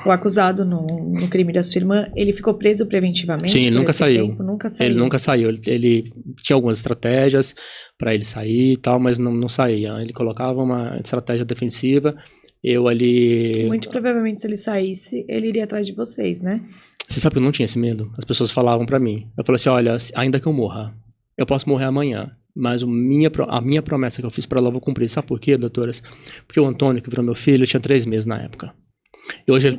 acusado no crime da sua irmã, ele ficou preso preventivamente? Sim, ele nunca saiu. Nunca saiu. Ele nunca saiu. Ele tinha algumas estratégias para ele sair e tal, mas não saía. Ele colocava uma estratégia defensiva. Eu ali... Muito provavelmente, se ele saísse, ele iria atrás de vocês, né? Você sabe que eu não tinha esse medo? As pessoas falavam pra mim. Eu falei assim, olha, ainda que eu morra, eu posso morrer amanhã, mas a minha promessa que eu fiz pra ela eu vou cumprir. Sabe por quê, doutoras? Porque o Antônio, que virou meu filho, tinha 3 meses na época. E hoje ele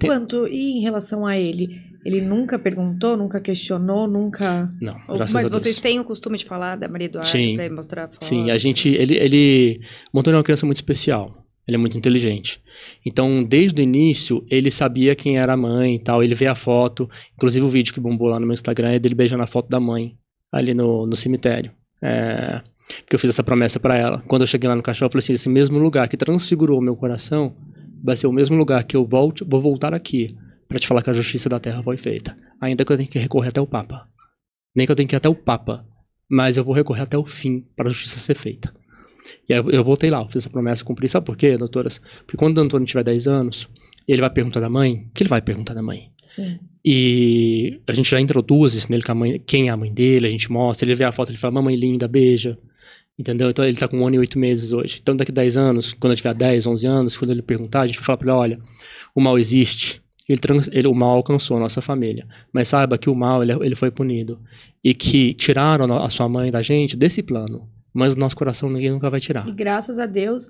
E em relação a ele? Ele nunca perguntou, nunca questionou, nunca... Não, graças Mas a Deus. vocês têm o costume de falar da Maria Eduarda pra mostrar a foto? Sim, a gente... O Antônio é uma criança muito especial. Ele é muito inteligente. Então, desde o início, ele sabia quem era a mãe e tal. Ele vê a foto. Inclusive, o vídeo que bombou lá no meu Instagram é dele beijando a foto da mãe, ali no cemitério. Porque eu fiz essa promessa pra ela. Quando eu cheguei lá no caixão, eu falei assim, esse mesmo lugar que transfigurou o meu coração, vai ser o mesmo lugar que eu vou voltar aqui pra te falar que a justiça da terra foi feita. Ainda que eu tenha que recorrer até o Papa. Nem que eu tenha que ir até o Papa. Mas eu vou recorrer até o fim para a justiça ser feita. E aí eu voltei lá, eu fiz essa promessa, cumpri. Sabe por quê, doutoras? Porque quando o Antônio tiver 10 anos, ele vai perguntar da mãe, o que ele vai perguntar da mãe? Sim. E a gente já introduz isso nele, com a mãe, quem é a mãe dele, a gente mostra, ele vê a foto, ele fala, mamãe linda, beija. Entendeu? Então ele tá com 1 ano e 8 meses hoje. Então daqui a 10 anos, quando ele tiver 10, 11 anos, quando ele perguntar, a gente vai falar pra ele, olha, o mal existe, o mal alcançou a nossa família, mas saiba que o mal, ele foi punido. E que tiraram a sua mãe da gente desse plano. Mas o nosso coração ninguém nunca vai tirar. E graças a Deus,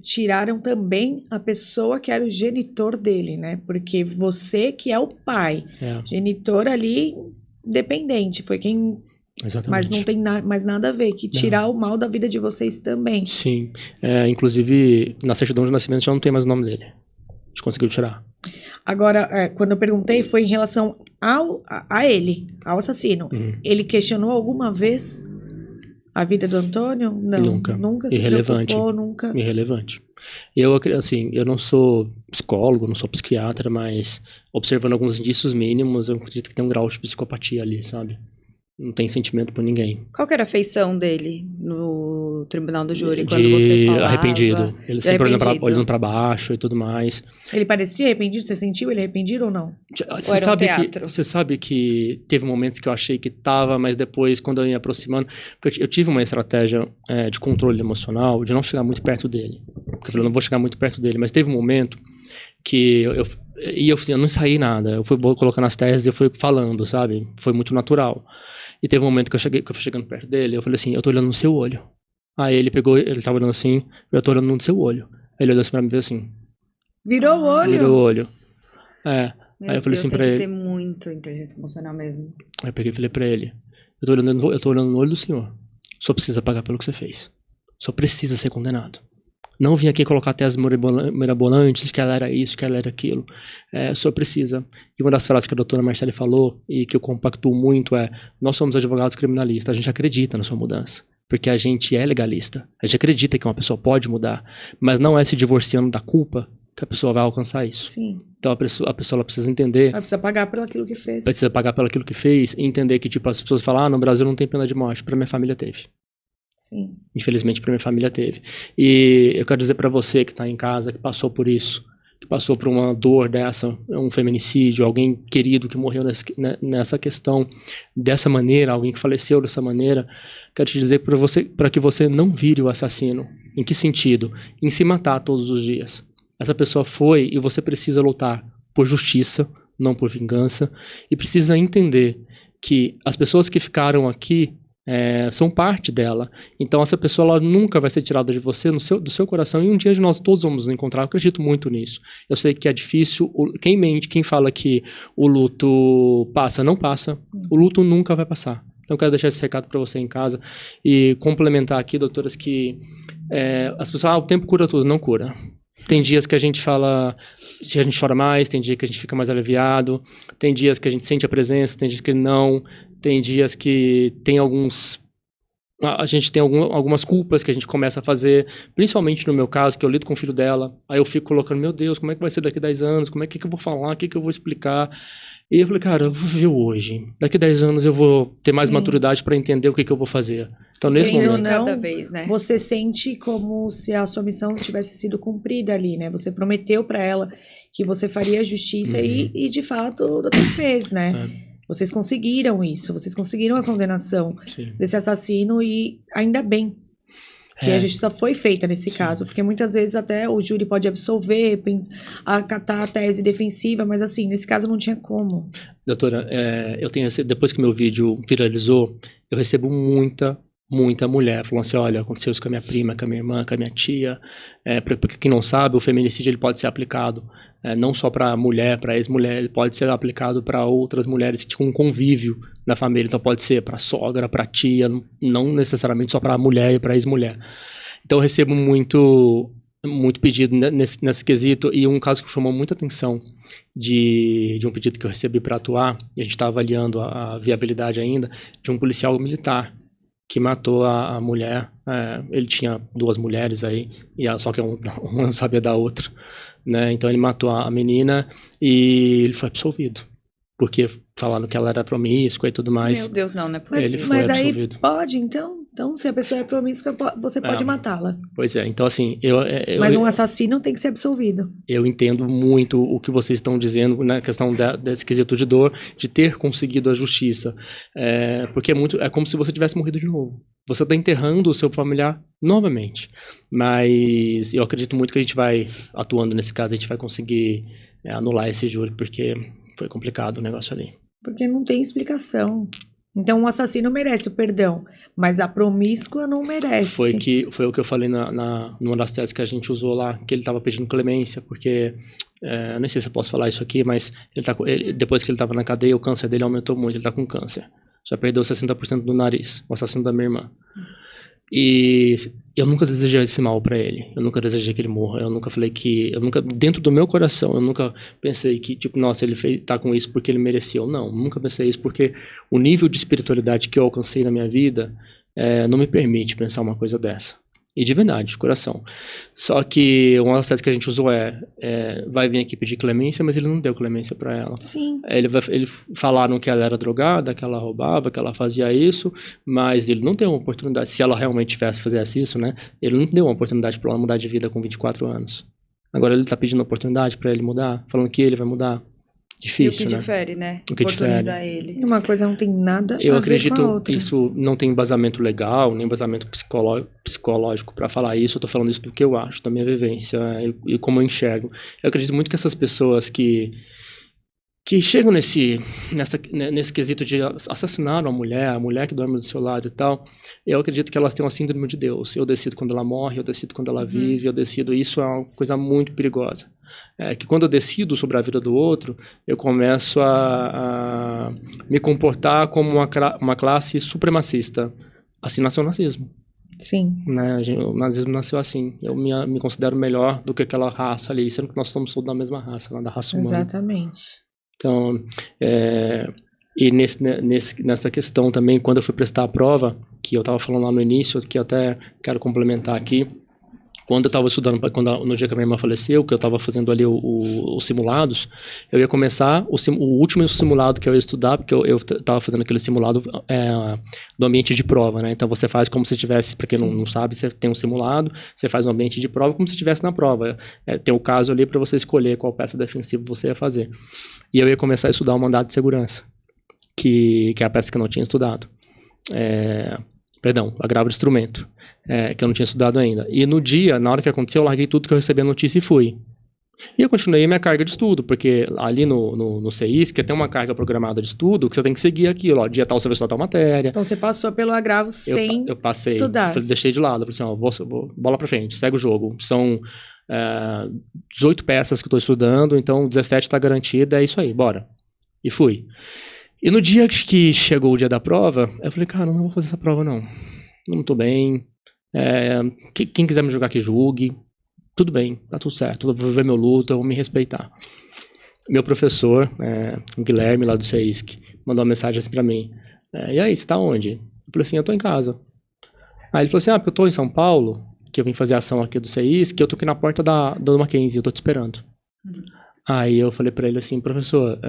tiraram também a pessoa que era o genitor dele, né? Porque você que é o pai, genitor ali, dependente, foi quem... Exatamente. Mas não tem mais nada a ver, que tirar o mal da vida de vocês também. Sim, inclusive na certidão de nascimento já não tem mais o nome dele. A gente conseguiu tirar. Agora, quando eu perguntei, foi em relação a ele, ao assassino. Ele questionou alguma vez a vida do Antônio? Não. Nunca se Irrelevante. preocupou, nunca. Irrelevante. Eu não sou psicólogo, não sou psiquiatra, mas observando alguns indícios mínimos, eu acredito que tem um grau de psicopatia ali, sabe? Não tem sentimento por ninguém. Qual que era a feição dele no tribunal do júri, quando você falava? Arrependido. Ele sempre olhando pra baixo e tudo mais. Ele parecia arrependido? Você sentiu ele arrependido ou não? Você sabe que teve momentos que eu achei que tava, mas depois, quando eu ia me aproximando... Eu tive uma estratégia de controle emocional, de não chegar muito perto dele. Porque eu falei, não vou chegar muito perto dele. Mas teve um momento que eu não saí nada. Eu fui colocando as teses e eu fui falando, sabe? Foi muito natural. E teve um momento que eu fui chegando perto dele, eu falei assim, eu tô olhando no seu olho. Aí ele tava olhando assim, eu tô olhando no seu olho. Aí ele olhou assim pra mim e fez assim. Virou o olho? Virou o olho. Aí eu falei assim pra ele. Tem que ter muito inteligência emocional mesmo. Aí eu peguei e falei pra ele, eu tô olhando no olho do senhor. Só precisa pagar pelo que você fez. Só precisa ser condenado. Não vim aqui colocar teses mirabolantes, que ela era isso, que ela era aquilo. Só precisa. E uma das frases que a doutora Marcele falou, e que eu compactuo muito, nós somos advogados criminalistas, a gente acredita na sua mudança. Porque a gente é legalista. A gente acredita que uma pessoa pode mudar. Mas não é se divorciando da culpa que a pessoa vai alcançar isso. Sim. Então a pessoa ela precisa entender... Ela precisa pagar pelo aquilo que fez. Precisa pagar pelo aquilo que fez e entender que, tipo, as pessoas falam, no Brasil não tem pena de morte. Pra minha família teve. Sim. Infelizmente, pra minha família teve. E eu quero dizer pra você que tá em casa, que passou por isso, que passou por uma dor dessa, um feminicídio, alguém querido que morreu nessa questão dessa maneira, alguém que faleceu dessa maneira, quero te dizer para que você não vire o assassino. Em que sentido? Em se matar todos os dias. Essa pessoa foi e você precisa lutar por justiça, não por vingança, e precisa entender que as pessoas que ficaram aqui são parte dela. Então essa pessoa ela nunca vai ser tirada de você, do seu coração, e um dia nós todos vamos nos encontrar. Eu acredito muito nisso. Eu sei que é difícil, quem fala que o luto passa, não passa. O luto nunca vai passar. Então eu quero deixar esse recado para você em casa e complementar aqui, doutoras, que as pessoas, o tempo cura tudo, não cura. Tem dias que a gente fala, que a gente chora mais, tem dia que a gente fica mais aliviado, tem dias que a gente sente a presença, tem dias que não, tem dias que tem alguns a gente tem algumas culpas que a gente começa a fazer, principalmente no meu caso, que eu lido com o filho dela, aí eu fico colocando, meu Deus, como é que vai ser daqui a 10 anos, como é que eu vou falar, o que eu vou explicar, e eu falei, cara, eu vou viver hoje, daqui a 10 anos eu vou ter mais maturidade para entender o que eu vou fazer. Então, nesse Quem ou momento... não, cada vez, né? você sente como se a sua missão tivesse sido cumprida ali, né? Você prometeu para ela que você faria justiça e de fato o doutor fez, né? Vocês conseguiram isso, vocês conseguiram a condenação desse assassino e ainda bem que a justiça foi feita nesse caso, porque muitas vezes até o júri pode absolver, acatar a tese defensiva, mas assim, nesse caso não tinha como. Doutora, depois que meu vídeo viralizou, eu recebo muita mulher falando assim, olha, aconteceu isso com a minha prima, com a minha irmã, com a minha tia. Para quem não sabe, o feminicídio ele pode ser aplicado não só para mulher, para ex-mulher, ele pode ser aplicado para outras mulheres que tinham um convívio na família. Então pode ser para sogra, para tia, não necessariamente só para mulher e para ex-mulher. Então eu recebo muito pedido nesse quesito, e um caso que chamou muita atenção de um pedido que eu recebi para atuar, e a gente está avaliando a viabilidade ainda, de um policial militar que matou a mulher. Ele tinha 2 mulheres aí, só que uma não sabia da outra, né? Então ele matou a menina e ele foi absolvido, porque falaram que ela era promíscua e tudo mais. Meu Deus, não é possível. Mas aí pode, então, se a pessoa é promíscua, você pode matá-la. Pois é, então assim, mas um assassino tem que ser absolvido. Eu entendo muito o que vocês estão dizendo na questão desse quesito de dor, de ter conseguido a justiça, porque é como se você tivesse morrido de novo. Você está enterrando o seu familiar novamente. Mas eu acredito muito que a gente vai, atuando nesse caso, a gente vai conseguir anular esse júri, porque foi complicado o negócio ali. Porque não tem explicação. Então, o assassino merece o perdão, mas a promíscua não merece. Foi o que eu falei numa das teses que a gente usou lá, que ele estava pedindo clemência, porque, eu nem sei se eu posso falar isso aqui, mas depois que ele estava na cadeia, o câncer dele aumentou muito, ele está com câncer. Já perdeu 60% do nariz, o assassino da minha irmã. E eu nunca desejei esse mal pra ele. Eu nunca desejei que ele morra. Eu nunca falei que... dentro do meu coração, eu nunca pensei que, tipo, nossa, ele tá com isso porque ele mereceu. Não, nunca pensei isso, porque o nível de espiritualidade que eu alcancei na minha vida não me permite pensar uma coisa dessa. E de verdade, de coração. Só que uma das teses que a gente usou vai vir aqui pedir clemência, mas ele não deu clemência pra ela. Sim. Eles falaram que ela era drogada, que ela roubava, que ela fazia isso, mas ele não deu uma oportunidade. Se ela realmente fizesse isso, né? Ele não deu uma oportunidade pra ela mudar de vida com 24 anos. Agora ele tá pedindo oportunidade pra ele mudar, falando que ele vai mudar. Difícil, e o que difere, né? O que oportunizar difere. ele. Uma coisa não tem nada Eu a acredito ver com a outra. Isso não tem embasamento legal, nem embasamento psicológico para falar isso. Eu tô falando isso do que eu acho, da minha vivência e como eu enxergo. Eu acredito muito que essas pessoas que chegam nesse quesito de assassinar uma mulher, a mulher que dorme do seu lado e tal, eu acredito que elas têm uma síndrome de Deus. Eu decido quando ela morre, eu decido quando ela vive, eu decido. Isso é uma coisa muito perigosa. Que quando eu decido sobre a vida do outro, eu começo a me comportar como uma classe supremacista. Assim nasceu o nazismo. Sim. Né? O nazismo nasceu assim. Eu me considero melhor do que aquela raça ali, sendo que nós somos todos da mesma raça, da raça humana. Exatamente. Então, e nessa questão também, quando eu fui prestar a prova, que eu estava falando lá no início, que eu até quero complementar aqui, quando eu estava estudando, no dia que a minha irmã faleceu, que eu estava fazendo ali os simulados, eu ia começar o último simulado que eu ia estudar, porque eu estava fazendo aquele simulado do ambiente de prova, né? Então você faz como se tivesse, para quem não sabe, você tem um simulado, você faz um ambiente de prova como se estivesse na prova. Tem o caso ali para você escolher qual peça defensiva você ia fazer. E eu ia começar a estudar o mandado de segurança, que é a peça que eu não tinha estudado. Perdão, agravo de instrumento, que eu não tinha estudado ainda. E no dia, na hora que aconteceu, eu larguei tudo que eu recebi a notícia e fui. E eu continuei a minha carga de estudo, porque ali no CIS, que tem uma carga programada de estudo, que você tem que seguir aquilo, dia tal você vai estudar tal matéria. Então você passou pelo agravo sem eu passei, estudar. Deixei de lado, falei assim, vou bola pra frente, segue o jogo. São 18 peças que eu tô estudando, então 17 tá garantida, é isso aí, bora. E fui. E no dia que chegou o dia da prova, eu falei, cara, não vou fazer essa prova não. Não tô bem. Quem quiser me julgar que julgue. Tudo bem, tá tudo certo. Eu vou viver meu luto, eu vou me respeitar. Meu professor, o Guilherme lá do CEISC, mandou uma mensagem assim pra mim. E aí, você tá onde? Eu falei assim, eu tô em casa. Aí ele falou assim, porque eu tô em São Paulo, que eu vim fazer ação aqui do CIS, que eu tô aqui na porta do Mackenzie, eu tô te esperando. Aí eu falei pra ele assim, professor,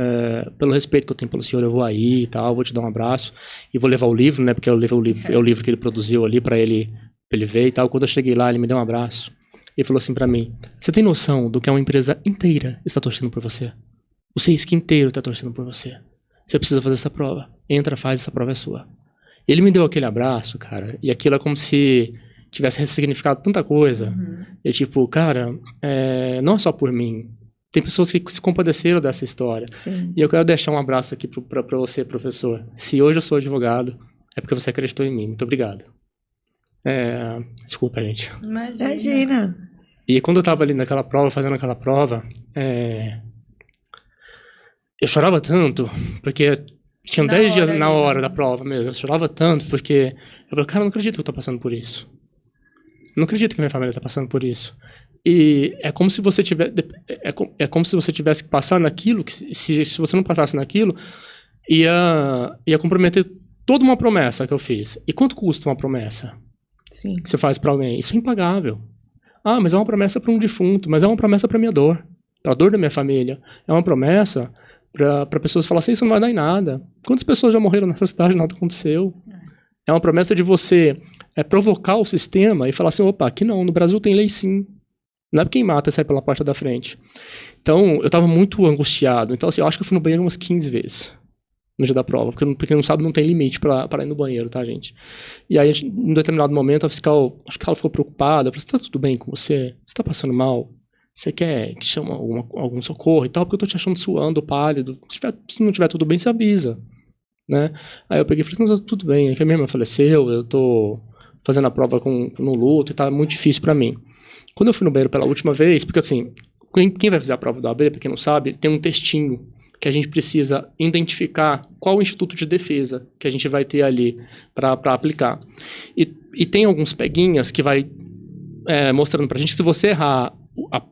pelo respeito que eu tenho pelo senhor, eu vou aí e tal, vou te dar um abraço, e vou levar o livro, né, porque eu levei o livro, é o livro que ele produziu ali pra ele ver e tal. Quando eu cheguei lá, ele me deu um abraço, e falou assim pra mim, você tem noção do que uma empresa inteira está torcendo por você? O CIS inteiro tá torcendo por você. Você precisa fazer essa prova. Entra, faz, essa prova é sua. Ele me deu aquele abraço, cara, e aquilo é como se tivesse ressignificado tanta coisa. E tipo, cara, não é só por mim. Tem pessoas que se compadeceram dessa história. Sim. E eu quero deixar um abraço aqui pra você, professor. Se hoje eu sou advogado, é porque você acreditou em mim. Muito obrigado. Desculpa, gente. Imagina. E quando eu tava ali naquela prova, fazendo aquela prova, eu chorava tanto, porque tinham 10 dias na hora da prova mesmo. Eu chorava tanto, porque eu falei, cara, eu não acredito que eu tô passando por isso. Eu não acredito que minha família tá passando por isso. E é como se você tivesse... É como se você tivesse que passar naquilo, que se você não passasse naquilo, ia comprometer toda uma promessa que eu fiz. E quanto custa uma promessa? Sim. Que você faz pra alguém? Isso é impagável. Mas é uma promessa pra um defunto, mas é uma promessa pra minha dor. Pra dor da minha família. É uma promessa para pessoas falarem assim, isso não vai dar em nada. Quantas pessoas já morreram nessa cidade e nada aconteceu? É uma promessa de você provocar o sistema e falar assim, opa, aqui não, no Brasil tem lei sim. Não é quem mata sai pela porta da frente. Então, eu tava muito angustiado. Então, assim, eu acho que eu fui no banheiro umas 15 vezes no dia da prova, porque quem não sabe, não tem limite para ir no banheiro, tá, gente? E aí, em determinado momento, a fiscal, acho que ela ficou preocupada, eu falei, tá tudo bem com você? Você tá passando mal? Você quer que chame algum socorro e tal? Porque eu tô te achando suando, pálido. Se não tiver tudo bem, você avisa, né? Aí eu peguei e falei, não, tá tudo bem. É que a minha irmã faleceu, eu tô fazendo a prova no luto e tá muito difícil pra mim. Quando eu fui no banheiro pela última vez, porque assim, quem vai fazer a prova do AB, pra quem não sabe, tem um textinho que a gente precisa identificar qual o instituto de defesa que a gente vai ter ali pra aplicar. E tem alguns peguinhas que vai mostrando pra gente que se você errar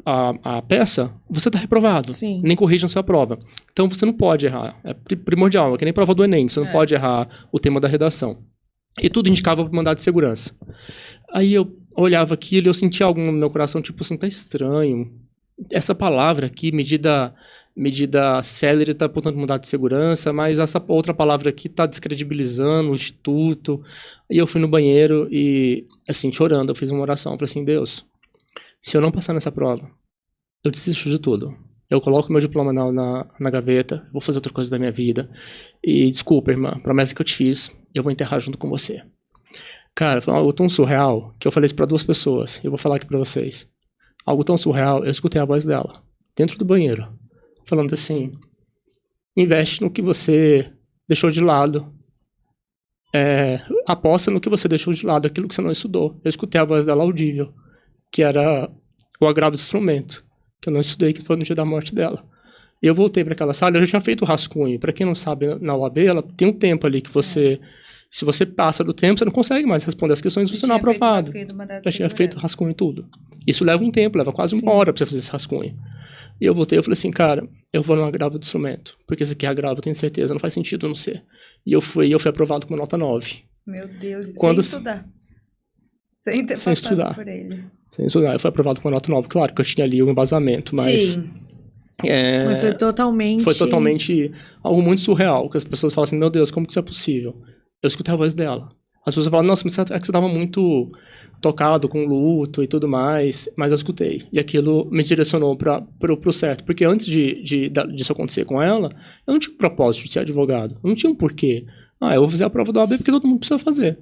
a peça, você tá reprovado. Sim. Nem corrige a sua prova. Então você não pode errar. É primordial, é que nem prova do Enem. Você não pode errar o tema da redação. E tudo indicava para mandado de segurança. Aí eu olhava aquilo e eu sentia algo no meu coração, tipo assim, tá estranho. Essa palavra aqui, medida célere, tá apontando mandado de segurança, mas essa outra palavra aqui tá descredibilizando o instituto. E eu fui no banheiro e, assim, chorando, eu fiz uma oração. Eu falei assim, Deus, se eu não passar nessa prova, eu desisto de tudo. Eu coloco meu diploma na gaveta, vou fazer outra coisa da minha vida. E desculpa, irmã, promessa que eu te fiz, eu vou enterrar junto com você. Cara, foi algo tão surreal que eu falei isso pra 2 pessoas. Eu vou falar aqui pra vocês. Algo tão surreal, eu escutei a voz dela, dentro do banheiro, falando assim, investe no que você deixou de lado. Aposta no que você deixou de lado, aquilo que você não estudou. Eu escutei a voz dela audível, que era o agravo de instrumento, que eu não estudei, que foi no dia da morte dela. E eu voltei para aquela sala, eu já tinha feito o rascunho. Para quem não sabe, na UAB, ela tem um tempo ali que você... Se você passa do tempo, você não consegue mais responder as questões, você não é aprovado. Já tinha feito o rascunho e tudo. Isso leva um tempo, leva quase uma hora para você fazer esse rascunho. E eu voltei, eu falei assim, cara, eu vou no agravo de instrumento, porque esse aqui é agravo, eu tenho certeza, não faz sentido eu não ser. E eu fui aprovado com uma nota 9. Meu Deus, sem estudar. Sem ter sem passado estudar. por ele. Sem estudar, eu fui aprovado com uma nota 9. Claro que eu tinha ali um embasamento, mas... Sim. Mas foi totalmente... Foi totalmente algo muito surreal, que as pessoas falam assim, meu Deus, como que isso é possível? Eu escutei a voz dela. As pessoas falam, nossa, mas é que você estava muito tocado com luto e tudo mais, mas eu escutei. E aquilo me direcionou pro certo. Porque antes disso acontecer com ela, eu não tinha um propósito de ser advogado. Eu não tinha um porquê. Eu vou fazer a prova do OAB porque todo mundo precisa fazer.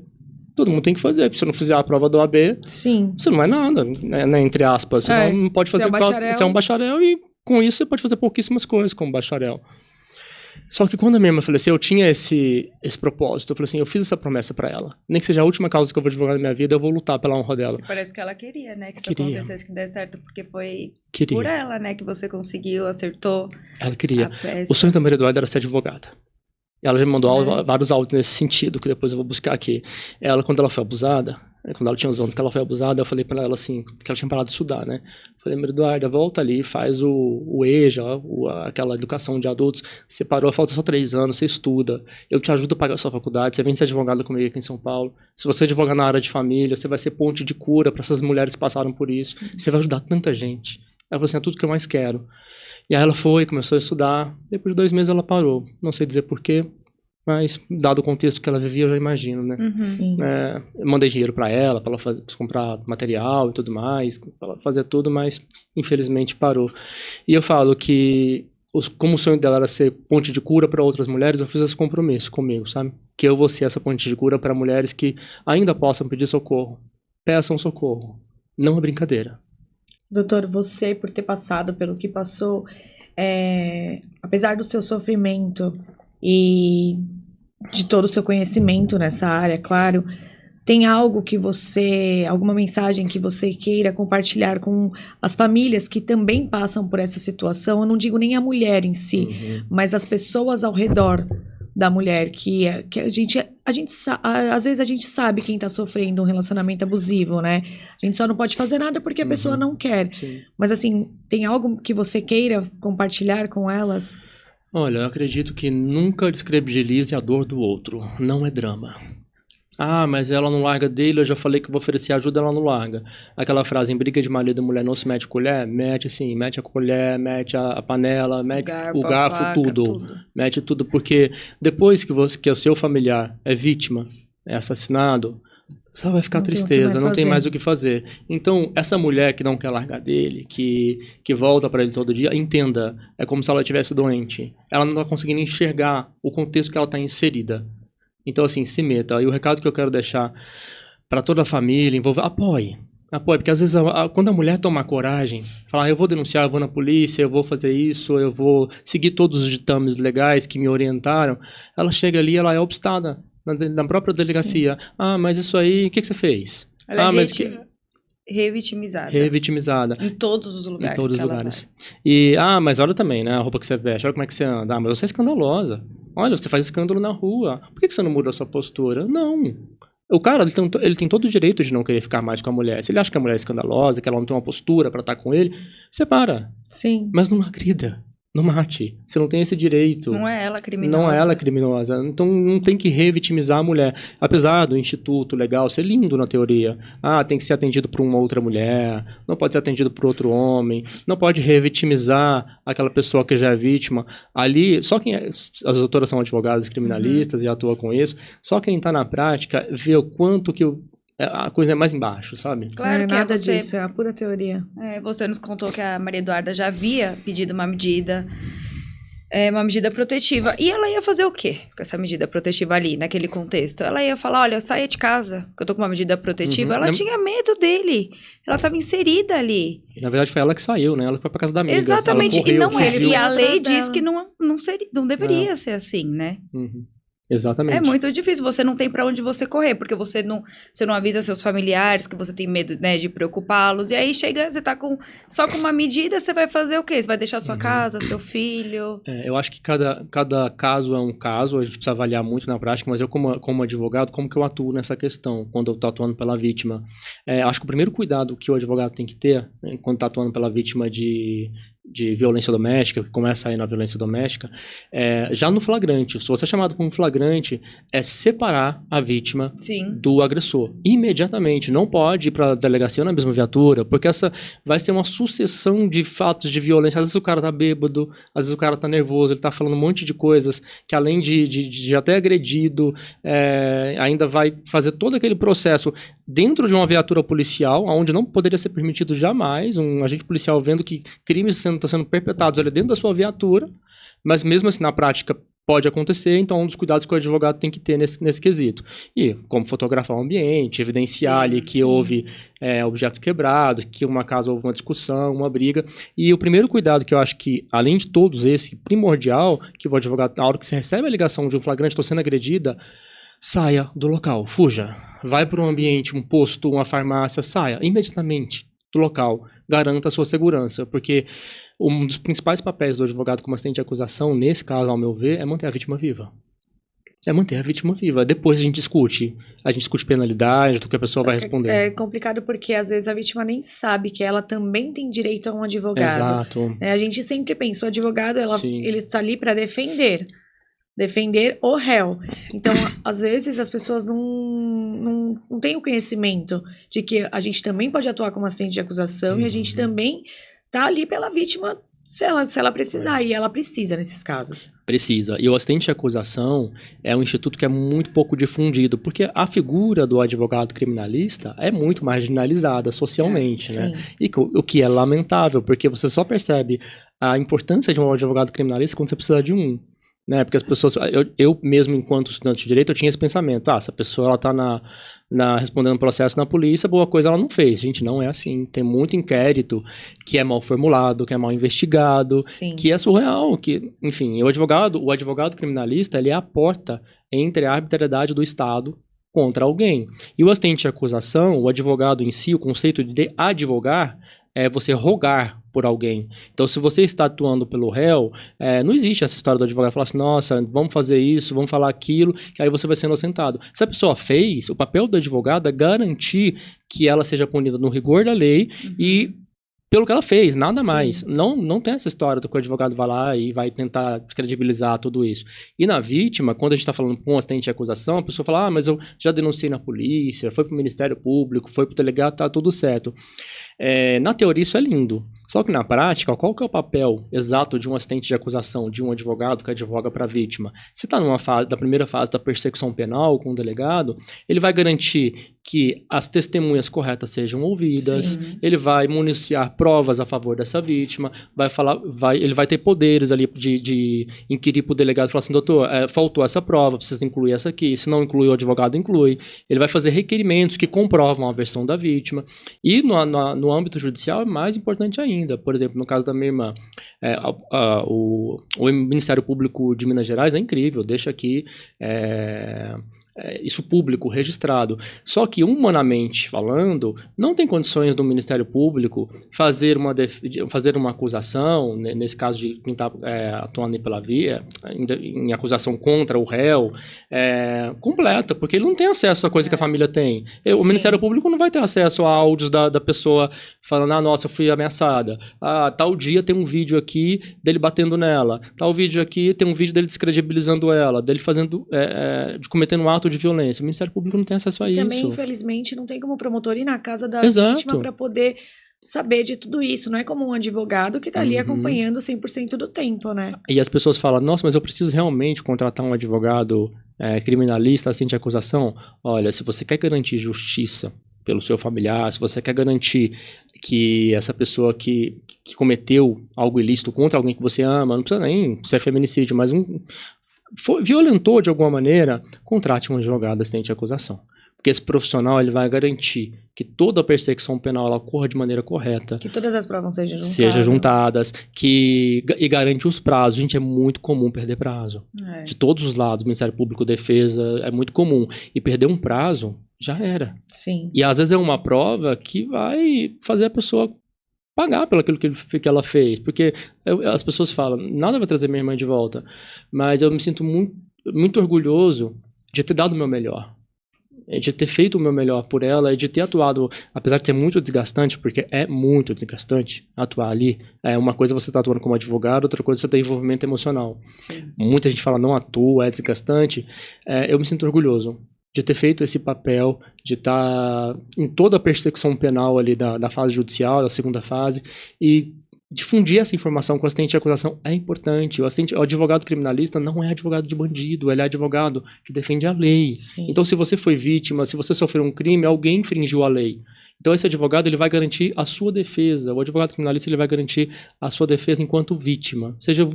Todo mundo tem que fazer. Se você não fizer a prova do OAB, Sim. Você não é nada, né, entre aspas. Você não pode fazer... Você é um bacharel e com isso você pode fazer pouquíssimas coisas como bacharel. Só que quando a minha irmã faleceu, eu tinha esse propósito. Eu falei assim, eu fiz essa promessa pra ela. Nem que seja a última causa que eu vou advogar na minha vida, eu vou lutar pela honra dela. E parece que ela queria, né? Que isso acontecesse, que desse certo, porque foi Queria. por ela, né? Que você conseguiu, acertou. Ela queria. O sonho da Maria Eduarda era ser advogada. Ela já me mandou vários áudios nesse sentido, que depois eu vou buscar aqui. Ela, quando ela foi abusada, quando ela tinha uns anos que ela foi abusada, eu falei pra ela assim, que ela tinha parado de estudar, né? Falei, Maria Eduarda, volta ali, faz o EJA, aquela educação de adultos, você parou, falta só 3 anos, você estuda, eu te ajudo a pagar a sua faculdade, você vem ser advogada comigo aqui em São Paulo, se você advogar na área de família, você vai ser ponte de cura para essas mulheres que passaram por isso, você vai ajudar tanta gente. Ela falou assim, é tudo que eu mais quero. E aí ela foi, começou a estudar, depois de 2 meses ela parou, não sei dizer porquê, mas, dado o contexto que ela vivia, eu já imagino, né? Sim. Eu mandei dinheiro pra ela comprar material e tudo mais, pra ela fazer tudo, mas, infelizmente, parou. E eu falo que, como o sonho dela era ser ponte de cura para outras mulheres, eu fiz esse compromisso comigo, sabe? Que eu vou ser essa ponte de cura para mulheres que ainda possam pedir socorro. Peçam socorro. Não é brincadeira. Doutor, você, por ter passado pelo que passou, apesar do seu sofrimento e de todo o seu conhecimento nessa área, claro, tem algo que alguma mensagem que você queira compartilhar com as famílias que também passam por essa situação? Eu não digo nem a mulher em si, mas as pessoas ao redor da mulher, que às vezes a gente sabe quem tá sofrendo um relacionamento abusivo, né? A gente só não pode fazer nada porque a pessoa não quer. Sim. Mas assim, tem algo que você queira compartilhar com elas? Olha, eu acredito que nunca descredibilize a dor do outro. Não é drama. Ah, mas ela não larga dele, eu já falei que vou oferecer ajuda, ela não larga. Aquela frase, em briga de marido e mulher não se mete colher? Mete sim, mete a colher, mete a panela, mete o garfo, faca, tudo. Mete tudo, porque depois que o seu familiar é vítima, é assassinado, só vai ficar tristeza, não tem mais o que fazer. Então, essa mulher que não quer largar dele, que volta para ele todo dia, entenda, é como se ela estivesse doente. Ela não está conseguindo enxergar o contexto que ela está inserida. Então, assim, se meta. E o recado que eu quero deixar para toda a família, apoie, porque às vezes quando a mulher toma coragem, fala, eu vou denunciar, eu vou na polícia, eu vou fazer isso, eu vou seguir todos os ditames legais que me orientaram, ela chega ali, ela é obstada na própria delegacia. Sim. Ah, mas isso aí, o que você fez? Ela revitimizada. Revitimizada. Em todos os lugares. Em todos os lugares. E, mas olha também, né, a roupa que você veste, olha como é que você anda. Ah, mas você é escandalosa. Olha, você faz escândalo na rua. Por que você não muda a sua postura? Não. O cara, ele tem todo o direito de não querer ficar mais com a mulher. Se ele acha que a mulher é escandalosa, que ela não tem uma postura pra estar com ele, separa. Sim. Mas não agrida. Não mate. Você não tem esse direito. Não é ela criminosa. Não é ela criminosa. Então não tem que revitimizar a mulher. Apesar do instituto legal ser lindo na teoria. Ah, tem que ser atendido por uma outra mulher. Não pode ser atendido por outro homem. Não pode revitimizar aquela pessoa que já é vítima. Ali, só quem as doutoras são advogadas criminalistas e atuam com isso. Só quem está na prática vê o quanto que a coisa é mais embaixo, sabe? Claro que nada disso, é a pura teoria. Você nos contou que a Maria Eduarda já havia pedido uma medida protetiva. E ela ia fazer o quê com essa medida protetiva ali, naquele contexto? Ela ia falar, olha, saia de casa, que eu tô com uma medida protetiva. Ela tinha medo dele. Ela estava inserida ali. E, na verdade, foi ela que saiu, né? Ela foi pra casa da amiga. Exatamente. Correu, e a lei diz que não deveria ser assim, né? Exatamente. É muito difícil, você não tem pra onde você correr, porque você não avisa seus familiares que você tem medo, né, de preocupá-los, e aí chega, você tá só com uma medida, você vai fazer o quê? Você vai deixar sua casa, seu filho? Eu acho que cada caso é um caso, a gente precisa avaliar muito na prática, mas eu como advogado, como que eu atuo nessa questão, quando eu tô atuando pela vítima? Acho que o primeiro cuidado que o advogado tem que ter, quando tá atuando pela vítima de violência doméstica, que começa aí na violência doméstica, já no flagrante, se você é chamado por um flagrante, é separar a vítima do agressor, imediatamente, não pode ir para a delegacia na mesma viatura, porque essa vai ser uma sucessão de fatos de violência, às vezes o cara tá bêbado, às vezes o cara tá nervoso, ele tá falando um monte de coisas, que além de já ter agredido, ainda vai fazer todo aquele processo dentro de uma viatura policial, onde não poderia ser permitido jamais um agente policial vendo que crimes estão sendo perpetrados ali dentro da sua viatura, mas mesmo assim na prática pode acontecer, então um dos cuidados que o advogado tem que ter nesse quesito. E como fotografar o ambiente, evidenciar ali que houve objetos quebrados, que uma casa houve uma discussão, uma briga. E o primeiro cuidado que eu acho que, além de todos esse primordial, que o advogado, na hora que você recebe a ligação de um flagrante, estou sendo agredida, saia do local, fuja. Vai para um ambiente, um posto, uma farmácia, saia imediatamente do local, garanta a sua segurança, porque um dos principais papéis do advogado como assistente de acusação, nesse caso, ao meu ver, é manter a vítima viva. É manter a vítima viva. Depois a gente discute penalidade, do que a pessoa vai responder. É complicado porque às vezes a vítima nem sabe que ela também tem direito a um advogado. Exato. A gente sempre pensa, o advogado, Sim. ele está ali para defender o réu. Então, às vezes as pessoas não têm o conhecimento de que a gente também pode atuar como assistente de acusação e a gente também tá ali pela vítima se ela precisar, e ela precisa nesses casos. Precisa. E o assistente de acusação é um instituto que é muito pouco difundido, porque a figura do advogado criminalista é muito marginalizada socialmente, né? E o que é lamentável, porque você só percebe a importância de um advogado criminalista quando você precisa de um. Né? Porque as pessoas, eu mesmo enquanto estudante de direito, eu tinha esse pensamento, se a pessoa ela tá respondendo processo na polícia, boa coisa ela não fez. Gente, não é assim. Tem muito inquérito que é mal formulado, que é mal investigado, que é surreal, enfim, o advogado criminalista, ele é a porta entre a arbitrariedade do Estado contra alguém. E o assistente de acusação, o advogado em si, o conceito de advogar, é você rogar por alguém. Então, se você está atuando pelo réu, não existe essa história do advogado falar assim, nossa, vamos fazer isso, vamos falar aquilo, que aí você vai ser inocentado. Se a pessoa fez, o papel do advogado é garantir que ela seja punida no rigor da lei e pelo que ela fez, nada mais. Não tem essa história do que o advogado vai lá e vai tentar descredibilizar tudo isso. E na vítima, quando a gente está falando com um assistente de acusação, a pessoa fala, mas eu já denunciei na polícia, foi para o Ministério Público, foi para o delegado, tá tudo certo. Na teoria isso é lindo. Só que na prática, qual que é o papel exato de um assistente de acusação, de um advogado que advoga para a vítima? Se está da primeira fase da persecução penal com o delegado, ele vai garantir que as testemunhas corretas sejam ouvidas, ele vai municiar provas a favor dessa vítima, ele vai ter poderes ali de inquirir para o delegado e falar assim, doutor, faltou essa prova, precisa incluir essa aqui, se não inclui, o advogado inclui. Ele vai fazer requerimentos que comprovam a versão da vítima. E no âmbito judicial é mais importante ainda. Por exemplo, no caso da minha irmã, o Ministério Público de Minas Gerais é incrível, deixa aqui isso público, registrado. Só que, humanamente falando, não tem condições do Ministério Público fazer uma acusação, nesse caso de quem está atuando pela via, em acusação contra o réu, completa, porque ele não tem acesso à coisa que a família tem. O Ministério Público não vai ter acesso a áudios da pessoa falando, nossa, eu fui ameaçada. Tal dia tem um vídeo aqui dele batendo nela. Tal vídeo aqui tem um vídeo dele descredibilizando ela, dele cometendo um ato de violência. O Ministério Público não tem acesso a isso. Também, infelizmente, não tem como o promotor ir na casa da vítima para poder saber de tudo isso. Não é como um advogado que está ali acompanhando 100% do tempo, né? E as pessoas falam, nossa, mas eu preciso realmente contratar um advogado criminalista, assistente de acusação? Olha, se você quer garantir justiça pelo seu familiar, se você quer garantir que essa pessoa que cometeu algo ilícito contra alguém que você ama, não precisa nem ser feminicídio, mas violentou de alguma maneira, contrate um advogado assistente de acusação. Porque esse profissional ele vai garantir que toda a persecução penal ela ocorra de maneira correta. Que todas as provas sejam juntadas. E garante os prazos. Gente, é muito comum perder prazo. De todos os lados, Ministério Público, Defesa, é muito comum. E perder um prazo, já era. Sim. E às vezes é uma prova que vai fazer a pessoa pagar pelo aquilo que ela fez. Porque as pessoas falam, nada vai trazer minha irmã de volta. Mas eu me sinto muito, muito orgulhoso de ter dado o meu melhor. De ter feito o meu melhor por ela e de ter atuado, apesar de ser muito desgastante, porque é muito desgastante atuar ali. Uma coisa você está atuando como advogado, outra coisa você tem envolvimento emocional. Sim. Muita gente fala, não atua, é desgastante. Eu me sinto orgulhoso de ter feito esse papel, de estar em toda a persecução penal ali da fase judicial, da segunda fase, e difundir essa informação com o assistente de acusação é importante. O advogado criminalista não é advogado de bandido, ele é advogado que defende a lei. Sim. Então, se você foi vítima, se você sofreu um crime, alguém infringiu a lei. Então, esse advogado ele vai garantir a sua defesa. O advogado criminalista ele vai garantir a sua defesa enquanto vítima, seja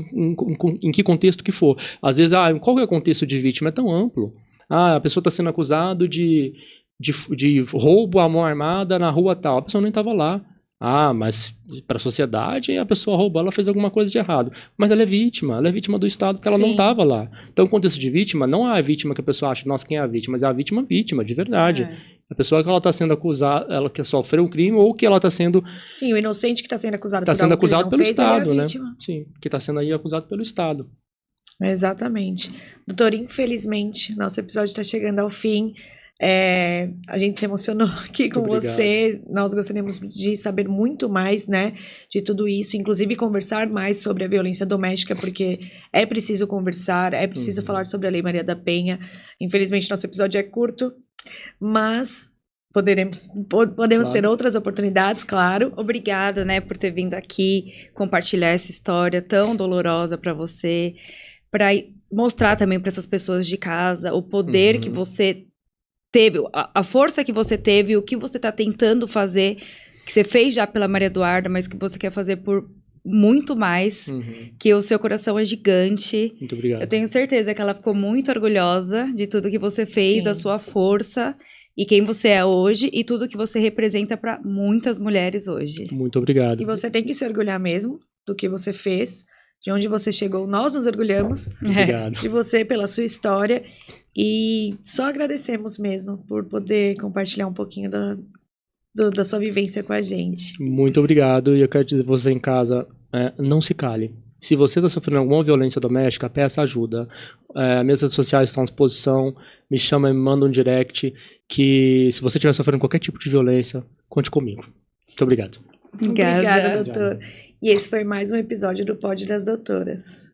em que contexto que for. Às vezes, qual é o contexto de vítima? É tão amplo. A pessoa está sendo acusada de roubo à mão armada na rua tal. A pessoa nem estava lá. Mas para a sociedade a pessoa roubou, ela fez alguma coisa de errado. Mas ela é vítima do Estado, porque ela não estava lá. Então, o contexto de vítima, não é a vítima que a pessoa acha, nossa, quem é a vítima? Mas é a vítima, de verdade. A pessoa que ela está sendo acusada, ela que sofreu um crime, ou que ela está sendo... Sim, o inocente que está sendo acusado por algo que ele não pelo fez, Estado, ele é né? vítima. Sim, que está sendo aí acusado pelo Estado. Exatamente. Doutor, infelizmente, nosso episódio está chegando ao fim. A gente se emocionou aqui com você. Nós gostaríamos de saber muito mais, né, de tudo isso, inclusive conversar mais sobre a violência doméstica, porque é preciso conversar, é preciso falar sobre a Lei Maria da Penha. Infelizmente, nosso episódio é curto, mas podemos ter outras oportunidades, claro. Obrigada, né, por ter vindo aqui compartilhar essa história tão dolorosa para você, para mostrar também para essas pessoas de casa o poder que você teve, a força que você teve, o que você está tentando fazer, que você fez já pela Maria Eduarda, mas que você quer fazer por muito mais, que o seu coração é gigante. Muito obrigado. Eu tenho certeza que ela ficou muito orgulhosa de tudo que você fez, Sim. da sua força e quem você é hoje e tudo que você representa para muitas mulheres hoje. Muito obrigado. E você tem que se orgulhar mesmo do que você fez, de onde você chegou. Nós nos orgulhamos Obrigado. de você, pela sua história. E só agradecemos mesmo por poder compartilhar um pouquinho da sua vivência com a gente. Muito obrigado. E eu quero dizer pra você em casa, não se cale. Se você está sofrendo alguma violência doméstica, peça ajuda. Minhas redes sociais estão à disposição. Me chama, me manda um direct. Que se você estiver sofrendo qualquer tipo de violência, conte comigo. Muito obrigado. Obrigada, doutor. E esse foi mais um episódio do Pod das Doutoras.